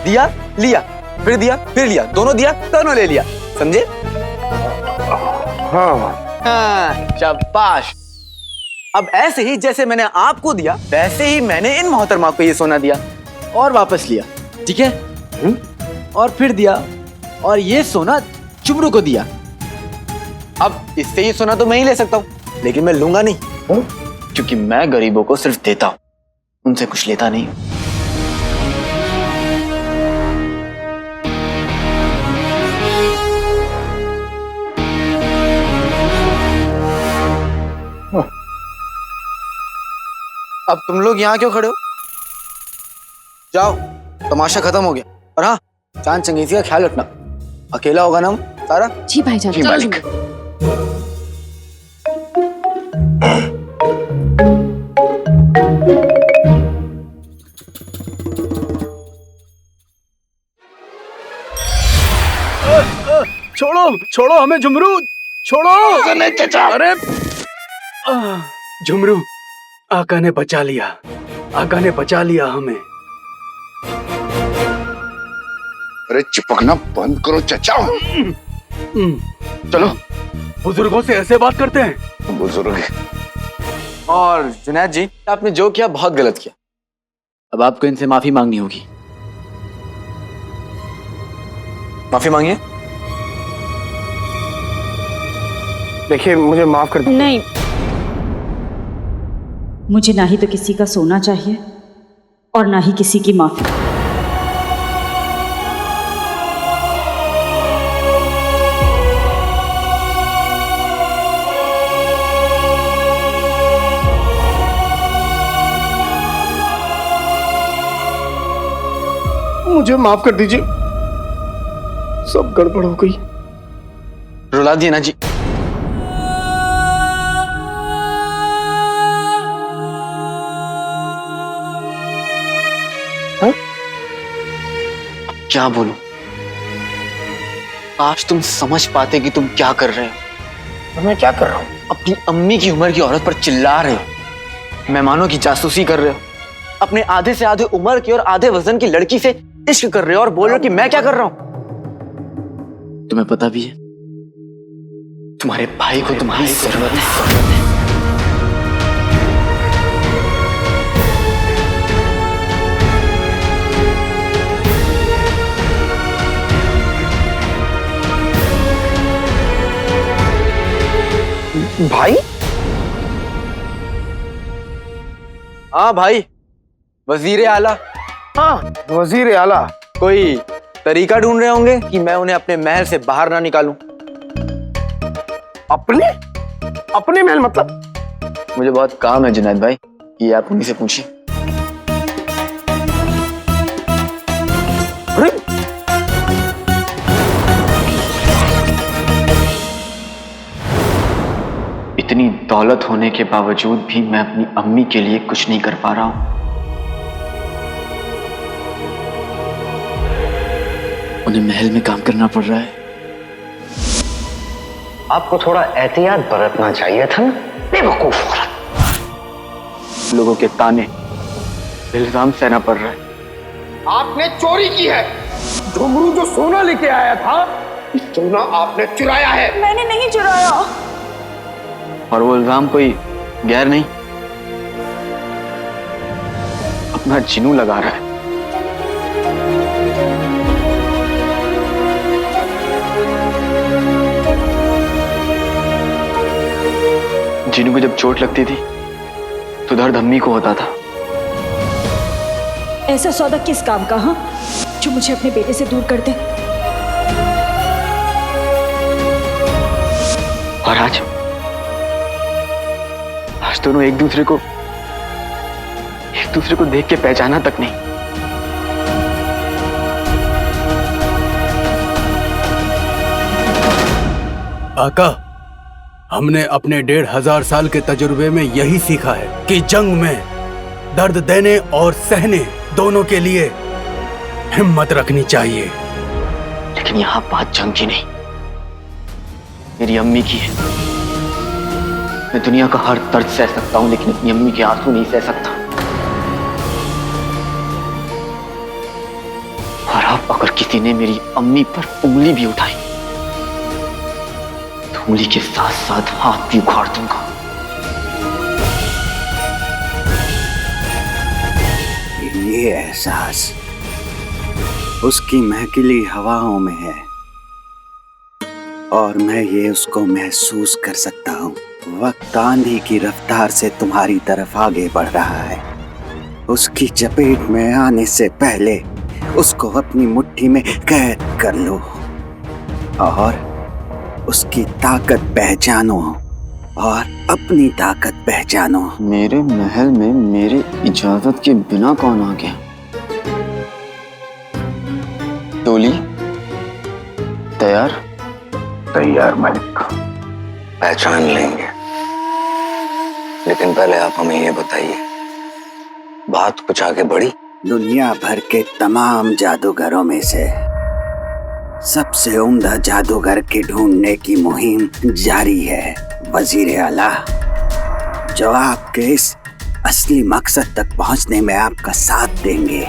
[SPEAKER 2] दिया, लिया, फिर दिया, फिर लिया, दोनों दिया, दोनों ले लिया। समझे? हाँ, शाबाश। अब ऐसे ही जैसे मैंने आपको दिया, वैसे ही मैंने इन मोहतरमा को ये सोना दिया और वापस लिया। ठीक है? और फिर दिया और ये सोना चुमरू को दिया। अब इससे ये सोना तो मैं ही ले सकता हूँ, लेकिन मैं लूंगा नहीं, क्योंकि मैं गरीबों को सिर्फ देता हूं, उनसे कुछ लेता नहीं। अब तुम लोग यहाँ क्यों खड़े हो? जाओ, तमाशा खत्म हो गया। और हाँ, चांद चंगेजी का ख्याल रखना। अकेला होगा ना सारा?
[SPEAKER 7] जी भाईजान।
[SPEAKER 2] जी मालिक।
[SPEAKER 15] छोड़ो छोड़ो हमें झुमरू, छोड़ो। अरे झुमरू, आका ने बचा लिया, आका ने बचा लिया हमें।
[SPEAKER 17] अरे चिपकना बंद करो चचा। चलो।
[SPEAKER 15] बुजुर्गों से ऐसे बात करते हैं?
[SPEAKER 17] बुजुर्ग।
[SPEAKER 2] और जुनैद जी, आपने जो किया बहुत गलत किया। अब आपको इनसे माफी मांगनी होगी। माफी मांगिए।
[SPEAKER 4] देखिए, मुझे माफ कर दीजिए।
[SPEAKER 16] नहीं, मुझे ना ही तो किसी का सोना चाहिए और ना ही किसी की माफी।
[SPEAKER 4] मुझे माफ कर दीजिए, सब गड़बड़ हो गई।
[SPEAKER 2] रुला दिए ना जी। क्या बोलूं? काश तुम समझ पाते कि तुम क्या कर रहे हो।
[SPEAKER 4] मैं क्या कर रहा हूं?
[SPEAKER 2] अपनी अम्मी की उम्र की औरत पर चिल्ला रहे हो, मेहमानों की जासूसी कर रहे हो, अपने आधे से आधे उम्र की और आधे वजन की लड़की से इश्क कर रहे हो और बोल रहे हो कि मैं क्या कर रहा हूं। तुम्हें पता भी है, तुम्हारे भाई को तुम्हारी जरूरत है।
[SPEAKER 4] भाई?
[SPEAKER 2] हाँ भाई, वजीर आला।
[SPEAKER 4] हाँ, वजीर आला।
[SPEAKER 2] कोई तरीका ढूंढ रहे होंगे कि मैं उन्हें अपने महल से बाहर ना निकालूं।
[SPEAKER 4] अपने महल मतलब?
[SPEAKER 2] मुझे बहुत काम है जुनैद भाई, ये आप उन्हीं से पूछिए।
[SPEAKER 5] इतनी दौलत होने के बावजूद भी मैं अपनी अम्मी के लिए कुछ नहीं कर पा रहा हूं। उन्हें महल में काम करना पड़ रहा है।
[SPEAKER 1] आपको थोड़ा एहतियात बरतना चाहिए था ना, बेवकूफ औरत।
[SPEAKER 5] लोगों के ताने, इल्जाम सहना पड़ रहा है।
[SPEAKER 4] आपने चोरी की है। झुमरू जो सोना लेके आया था, सोना आपने चुराया है।
[SPEAKER 18] मैंने नहीं चुराया।
[SPEAKER 5] और वो इल्जाम कोई गैर नहीं, अपना जिनू लगा रहा है। जिनू को जब चोट लगती थी तो दर्द अम्मी को होता था।
[SPEAKER 18] ऐसा सौदा किस काम का, हाँ, जो मुझे अपने बेटे से दूर कर दे।
[SPEAKER 5] और आज दोनों एक दूसरे को देख के पहचाना तक नहीं।
[SPEAKER 9] आका, हमने अपने 1500 साल के तजुर्बे में यही सीखा है कि जंग में दर्द देने और सहने दोनों के लिए हिम्मत रखनी चाहिए।
[SPEAKER 5] लेकिन यहां बात जंग की नहीं, मेरी अम्मी की है। मैं दुनिया का हर दर्द सह सकता हूं, लेकिन अपनी अम्मी के आंसू नहीं सह सकता। और अब अगर किसी ने मेरी अम्मी पर उंगली भी उठाई तो उंगली के साथ साथ हाथ भी उखाड़ दूंगा।
[SPEAKER 19] ये एहसास उसकी महकिली हवाओं में है और मैं ये उसको महसूस कर सकता हूँ। वक्त आंधी की रफ्तार से तुम्हारी तरफ आगे बढ़ रहा है। उसकी चपेट में आने से पहले उसको अपनी मुट्ठी में कैद कर लो और उसकी ताकत पहचानो और अपनी ताकत पहचानो।
[SPEAKER 5] मेरे महल में मेरे इजाजत के बिना कौन आ गया? डोली तैयार?
[SPEAKER 1] तैयार मालिक, पहचान लेंगे। लेकिन पहले आप हमें ये बताइए, बात कुछ आगे बढ़ी?
[SPEAKER 19] दुनिया भर के तमाम जादूगरों में से सबसे उम्दा जादूगर के ढूंढने की मुहिम जारी है वजीर आला, जो आपके इस असली मकसद तक पहुंचने में आपका साथ देंगे।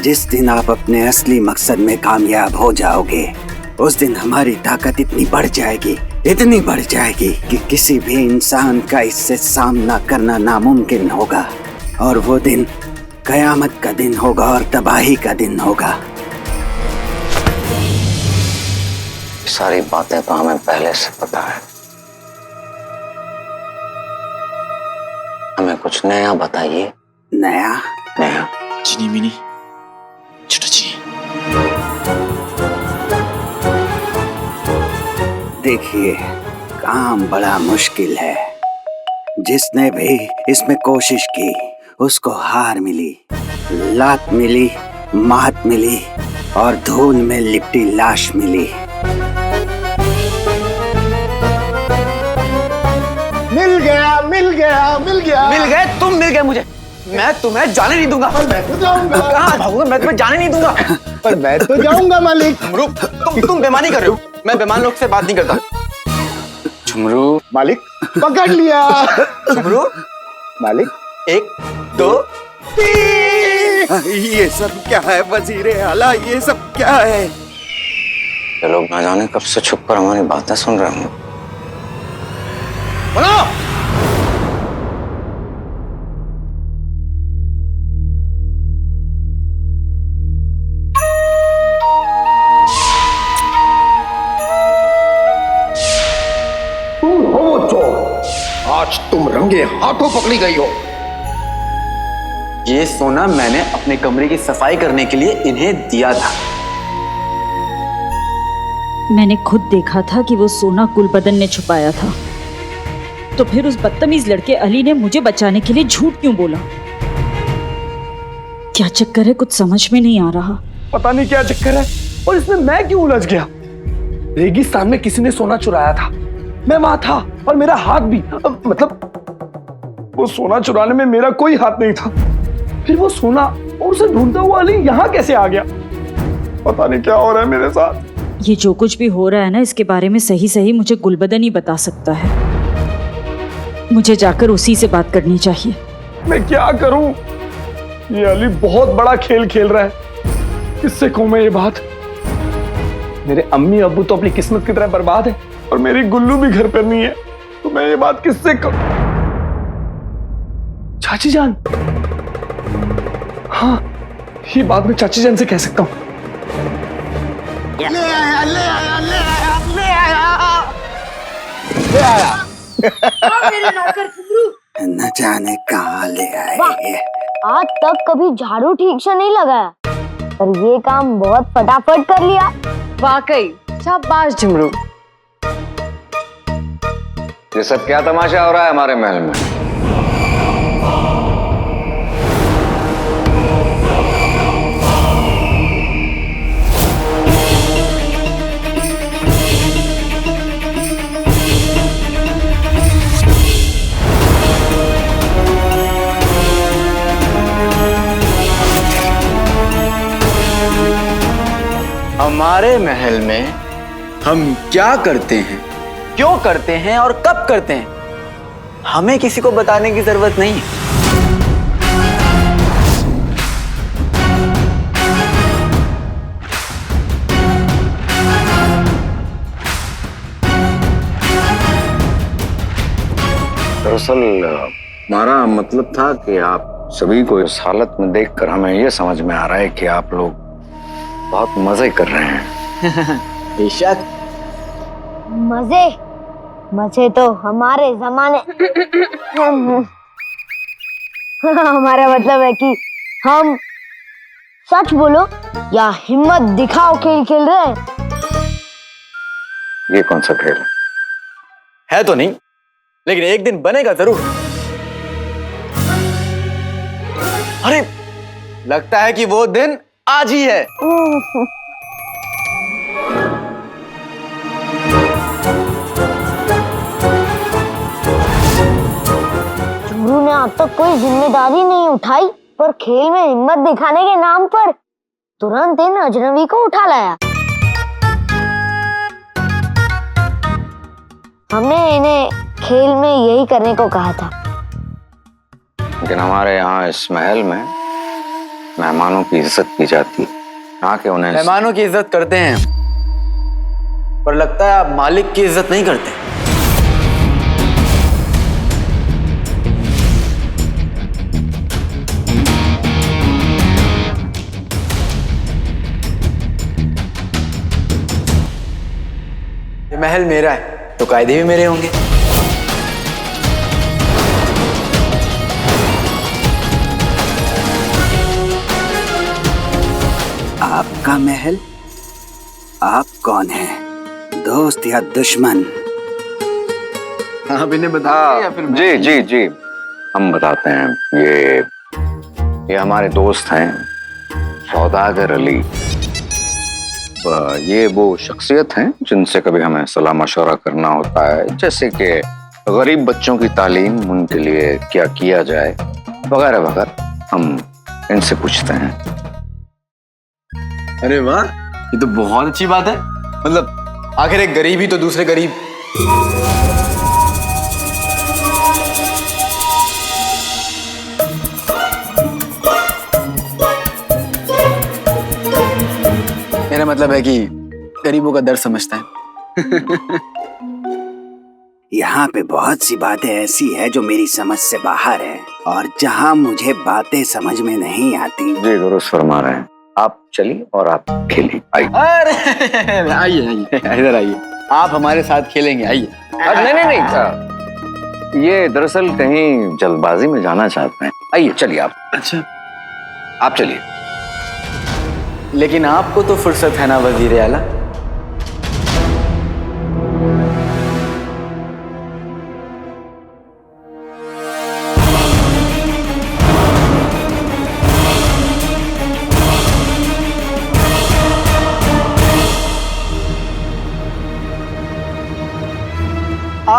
[SPEAKER 19] जिस दिन आप अपने असली मकसद में कामयाब हो जाओगे, उस दिन हमारी ताकत इतनी बढ़ जाएगी, इतनी बढ़ जाएगी कि किसी भी इंसान का इससे सामना करना नामुमकिन होगा। और वो दिन कयामत का दिन होगा और तबाही का दिन होगा।
[SPEAKER 1] सारी बातें तो हमें पहले से पता है, हमें कुछ नया बताइए।
[SPEAKER 19] नया?
[SPEAKER 1] नया?
[SPEAKER 5] चीनी मिनी छोटा चीनी।
[SPEAKER 19] देखिए, काम बड़ा मुश्किल है। जिसने भी इसमें कोशिश की उसको हार मिली, लात मिली, मात मिली और धूल में लिपटी लाश मिली।
[SPEAKER 4] मिल गया, मिल गया, मिल गया।
[SPEAKER 2] मिल गए? तुम मिल गए मुझे। मैं तुम्हें जाने नहीं दूंगा।
[SPEAKER 4] पर मैं तो जाऊंगा।
[SPEAKER 2] कहाँ भागोगे? मैं तुम्हें जाने नहीं दूंगा।
[SPEAKER 4] पर मैं तो जाऊंगा मालिक।
[SPEAKER 2] तुम बेईमानी कर रहे हो। मैं बेईमान लोग से बात नहीं करता।
[SPEAKER 1] झुमरू
[SPEAKER 4] मालिक पकड़ लिया।
[SPEAKER 2] झुमरू
[SPEAKER 4] मालिक,
[SPEAKER 2] 1 2 3।
[SPEAKER 19] ये सब क्या है वजीर आला? ये सब क्या है?
[SPEAKER 1] ये लोग ना जाने कब से छुप कर हमारी बातें सुन रहे होंगे।
[SPEAKER 4] बोलो। तुम हो वो चोर, आज तुम रंगे हाथों पकड़ी गई हो।
[SPEAKER 2] ये सोना मैंने अपने कमरे की सफाई करने के लिए इन्हें दिया था।
[SPEAKER 18] मैंने खुद देखा था कि वो सोना गुलबदन ने छुपाया था, तो फिर उस बदतमीज लड़के अली ने मुझे बचाने के लिए झूठ क्यों बोला? क्या चक्कर है, कुछ समझ में नहीं आ रहा।
[SPEAKER 15] पता नहीं क्या चक्कर है, और इसमें मैं क्यों उलझ गया? रेगिस्तान में किसी ने सोना चुराया था, मैं वहां था, और मेरा हाथ भी, मतलब वो सोना चुराने में मेरा कोई हाथ नहीं था। फिर वो सोना और उसे ढूंढता हुआ अली यहाँ कैसे आ गया? पता नहीं क्या हो रहा है मेरे साथ।
[SPEAKER 18] ये जो कुछ भी हो रहा है ना, इसके बारे में सही सही मुझे गुलबदन ही बता सकता है। मुझे जाकर उसी से बात करनी चाहिए।
[SPEAKER 15] मैं क्या करूं? ये अली बहुत बड़ा खेल खेल रहा है। किससे कहूं मैं ये बात? मेरे अम्मी अब्बू तो अपनी किस्मत की तरह बर्बाद है और मेरी गुल्लू भी घर पर नहीं है, तो मैं ये बात किससे कहूं? चाची जान, हाँ ये बात मैं चाची जान से कह सकता हूं।
[SPEAKER 2] ले आया, ले आया, ले आया, ले आया, ले आया।
[SPEAKER 10] मेरे नौकर घुंगरू।
[SPEAKER 19] न जाने कहाँ ले आए ये।
[SPEAKER 10] आज तक कभी झाड़ू ठीक से नहीं लगाया, पर ये काम बहुत फटाफट कर लिया।
[SPEAKER 8] वाकई शाबाश झुमरू।
[SPEAKER 1] ये सब क्या तमाशा हो रहा है हमारे महल में?
[SPEAKER 2] हमारे महल में हम क्या करते हैं, क्यों करते हैं और कब करते हैं, हमें किसी को बताने की जरूरत नहीं है।
[SPEAKER 1] दरअसल हमारा मतलब था कि आप सभी को इस हालत में देखकर हमें यह समझ में आ रहा है कि आप लोग बहुत मजे कर रहे हैं।
[SPEAKER 2] बेशक।
[SPEAKER 10] मजे मजे तो हमारे जमाने हमारा मतलब है कि हम सच बोलो या हिम्मत दिखाओ खेल खेल रहे हैं।
[SPEAKER 1] ये कौन सा खेल
[SPEAKER 2] है? तो नहीं, लेकिन एक दिन बनेगा जरूर। अरे लगता है कि वो दिन आज ही है।
[SPEAKER 10] झुमरू ने अब तक कोई जिम्मेदारी नहीं उठाई, पर खेल में हिम्मत दिखाने के नाम पर तुरंत इन अजनबी को उठा लाया। हमने इन्हें खेल में यही करने को कहा था।
[SPEAKER 1] लेकिन हमारे यहाँ इस महल में मेहमानों की इज्जत की जाती है। यहाँ के उन्हें
[SPEAKER 2] मेहमानों की इज्जत करते हैं, पर लगता है आप मालिक की इज्जत नहीं करते। ये महल मेरा है तो कायदे भी मेरे होंगे।
[SPEAKER 19] आपका महल? आप कौन हैं? दोस्त या दुश्मन?
[SPEAKER 2] आप इन्हें बताओ या फिर
[SPEAKER 1] जी जी जी हम बताते हैं। ये हमारे दोस्त हैं, सौदागर अली। ये वो शख्सियत हैं जिनसे कभी हमें सलाह मशवरा करना होता है, जैसे कि गरीब बच्चों की तालीम, उनके लिए क्या किया जाए वगैरह वगैरह, हम इनसे पूछते हैं।
[SPEAKER 2] अरे वाह, ये तो बहुत अच्छी बात है। मतलब आखिर एक गरीब ही तो दूसरे गरीब। मेरा मतलब है कि गरीबों का दर्द समझता है।
[SPEAKER 19] यहाँ पे बहुत सी बातें ऐसी है जो मेरी समझ से बाहर है, और जहाँ मुझे बातें समझ में नहीं आती।
[SPEAKER 1] जी दुरुस्त फरमा रहे हैं। आप चलिए और आप खेलिए। आइए।
[SPEAKER 2] अरे आइए आइए, इधर आइए, आप हमारे साथ खेलेंगे। आइए।
[SPEAKER 1] नहीं नहीं नहीं, ये दरअसल कहीं जल्दबाजी में जाना चाहते हैं। आइए चलिए आप।
[SPEAKER 2] अच्छा
[SPEAKER 1] आप चलिए।
[SPEAKER 2] लेकिन आपको तो फुर्सत है ना वजीर आला?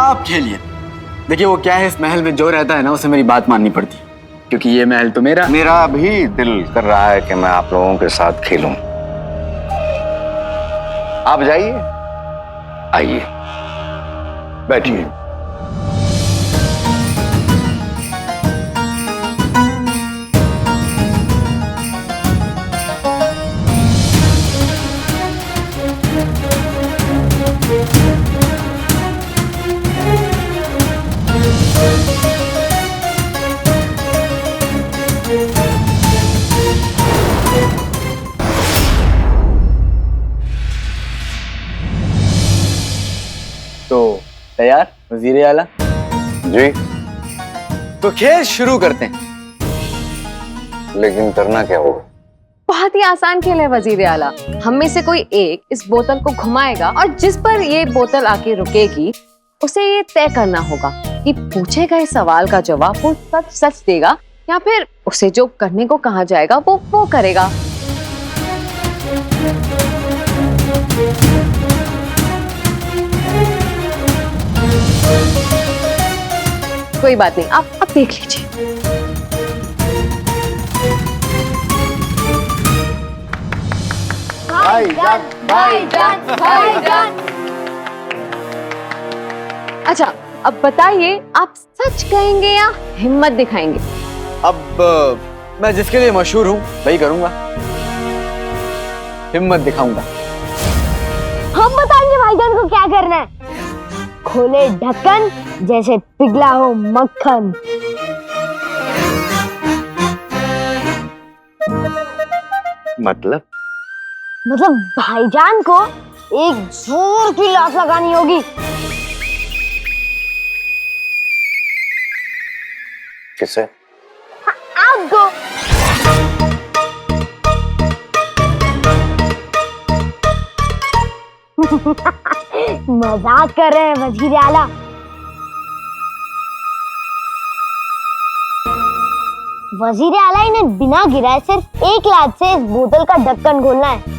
[SPEAKER 2] आप खेलिए। देखिए वो क्या है, इस महल में जो रहता है ना उसे मेरी बात माननी पड़ती, क्योंकि ये महल तो
[SPEAKER 1] मेरा भी दिल कर रहा है कि मैं आप लोगों के साथ खेलूं। आप जाइए, आइए, बैठिए।
[SPEAKER 2] तो तैयार वजीर आला?
[SPEAKER 1] जी।
[SPEAKER 2] तो खेल शुरू करते हैं।
[SPEAKER 1] लेकिन करना क्या होगा?
[SPEAKER 8] बहुत ही आसान खेल है वजीर आला। हम में से कोई एक इस बोतल को घुमाएगा और जिस पर ये बोतल आके रुकेगी उसे ये तय करना होगा कि पूछे गए सवाल का जवाब वो सच सच देगा या फिर उसे जो करने को कहा जाएगा वो करेगा। कोई बात नहीं, आप देख लीजिए।
[SPEAKER 17] भाईजान, भाईजान, भाईजान।
[SPEAKER 8] अच्छा अब बताइए, आप सच कहेंगे या हिम्मत दिखाएंगे?
[SPEAKER 2] अब मैं जिसके लिए मशहूर हूँ वही करूंगा, हिम्मत दिखाऊंगा।
[SPEAKER 10] हम बताएंगे भाईजान को क्या करना है। खोले ढक्कन जैसे पिघला हो मक्खन।
[SPEAKER 17] मतलब
[SPEAKER 10] भाईजान को एक जोर की लात लगानी होगी।
[SPEAKER 1] किसे?
[SPEAKER 10] आपको। मजाक कर रहे हैं वजीर आला। वजीर आला इन्हें बिना गिराए सिर्फ एक लात से इस बोतल का ढक्कन खोलना है।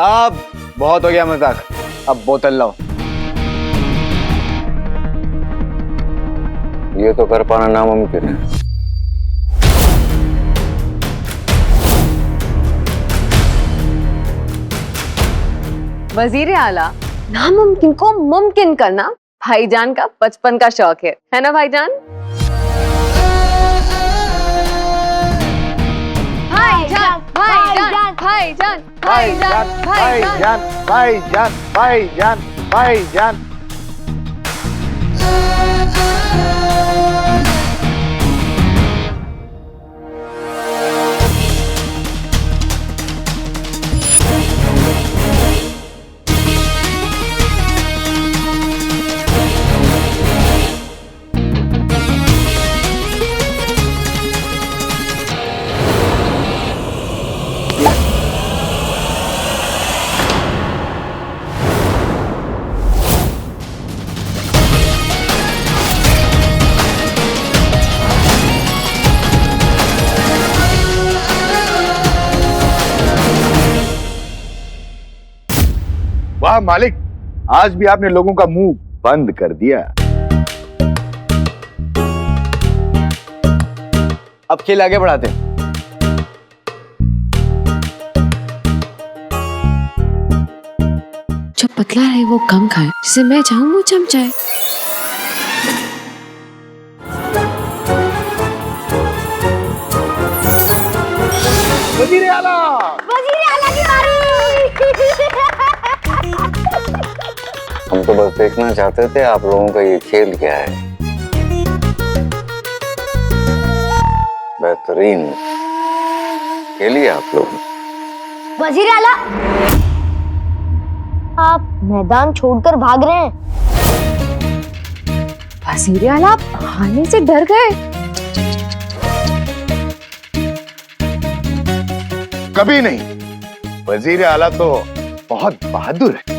[SPEAKER 2] अब बहुत हो गया मजाक, अब बोतल लाओ।
[SPEAKER 1] ये तो कर पाना नामुमकिन है।
[SPEAKER 8] वजीर आला, नामुमकिन को मुमकिन करना भाईजान का बचपन का शौक है ना भाईजान? भाईजान, भाईजान, भाईजान, भाईजान, भाईजान,
[SPEAKER 17] भाईजान, भाईजान, भाईजान। वाह मालिक, आज भी आपने लोगों का मुंह बंद कर दिया।
[SPEAKER 2] अब खेल आगे बढ़ाते हैं।
[SPEAKER 7] जो पतला है वो कम खाए, जिसे मैं चाहूँ वो जम जाए।
[SPEAKER 17] वजीर आला
[SPEAKER 10] की बारी।
[SPEAKER 1] हम तो बस देखना चाहते थे आप लोगों का ये खेल क्या है। बेहतरीन खेलिए आप लोग।
[SPEAKER 10] वजीर आला, आप मैदान छोड़कर भाग रहे हैं।
[SPEAKER 8] वजीर आला, आप हारने से डर गए?
[SPEAKER 17] कभी नहीं, वजीर आला तो बहुत बहादुर है।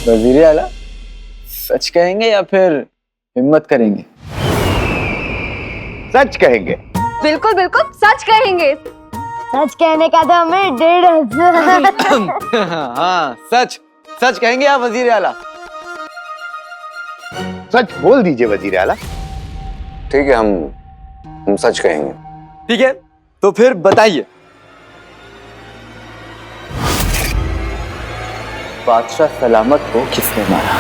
[SPEAKER 2] वजीर आला, सच कहेंगे या फिर हिम्मत करेंगे?
[SPEAKER 17] सच कहेंगे।
[SPEAKER 8] बिल्कुल बिल्कुल सच कहेंगे।
[SPEAKER 10] सच कहने का तो हमें 1,500।
[SPEAKER 2] हाँ सच सच कहेंगे आप वजीर आला?
[SPEAKER 17] सच बोल दीजिए वजीर आला।
[SPEAKER 1] ठीक है, हम सच कहेंगे।
[SPEAKER 2] ठीक है, तो फिर बताइए, बादशाह सलामत को किसने मारा?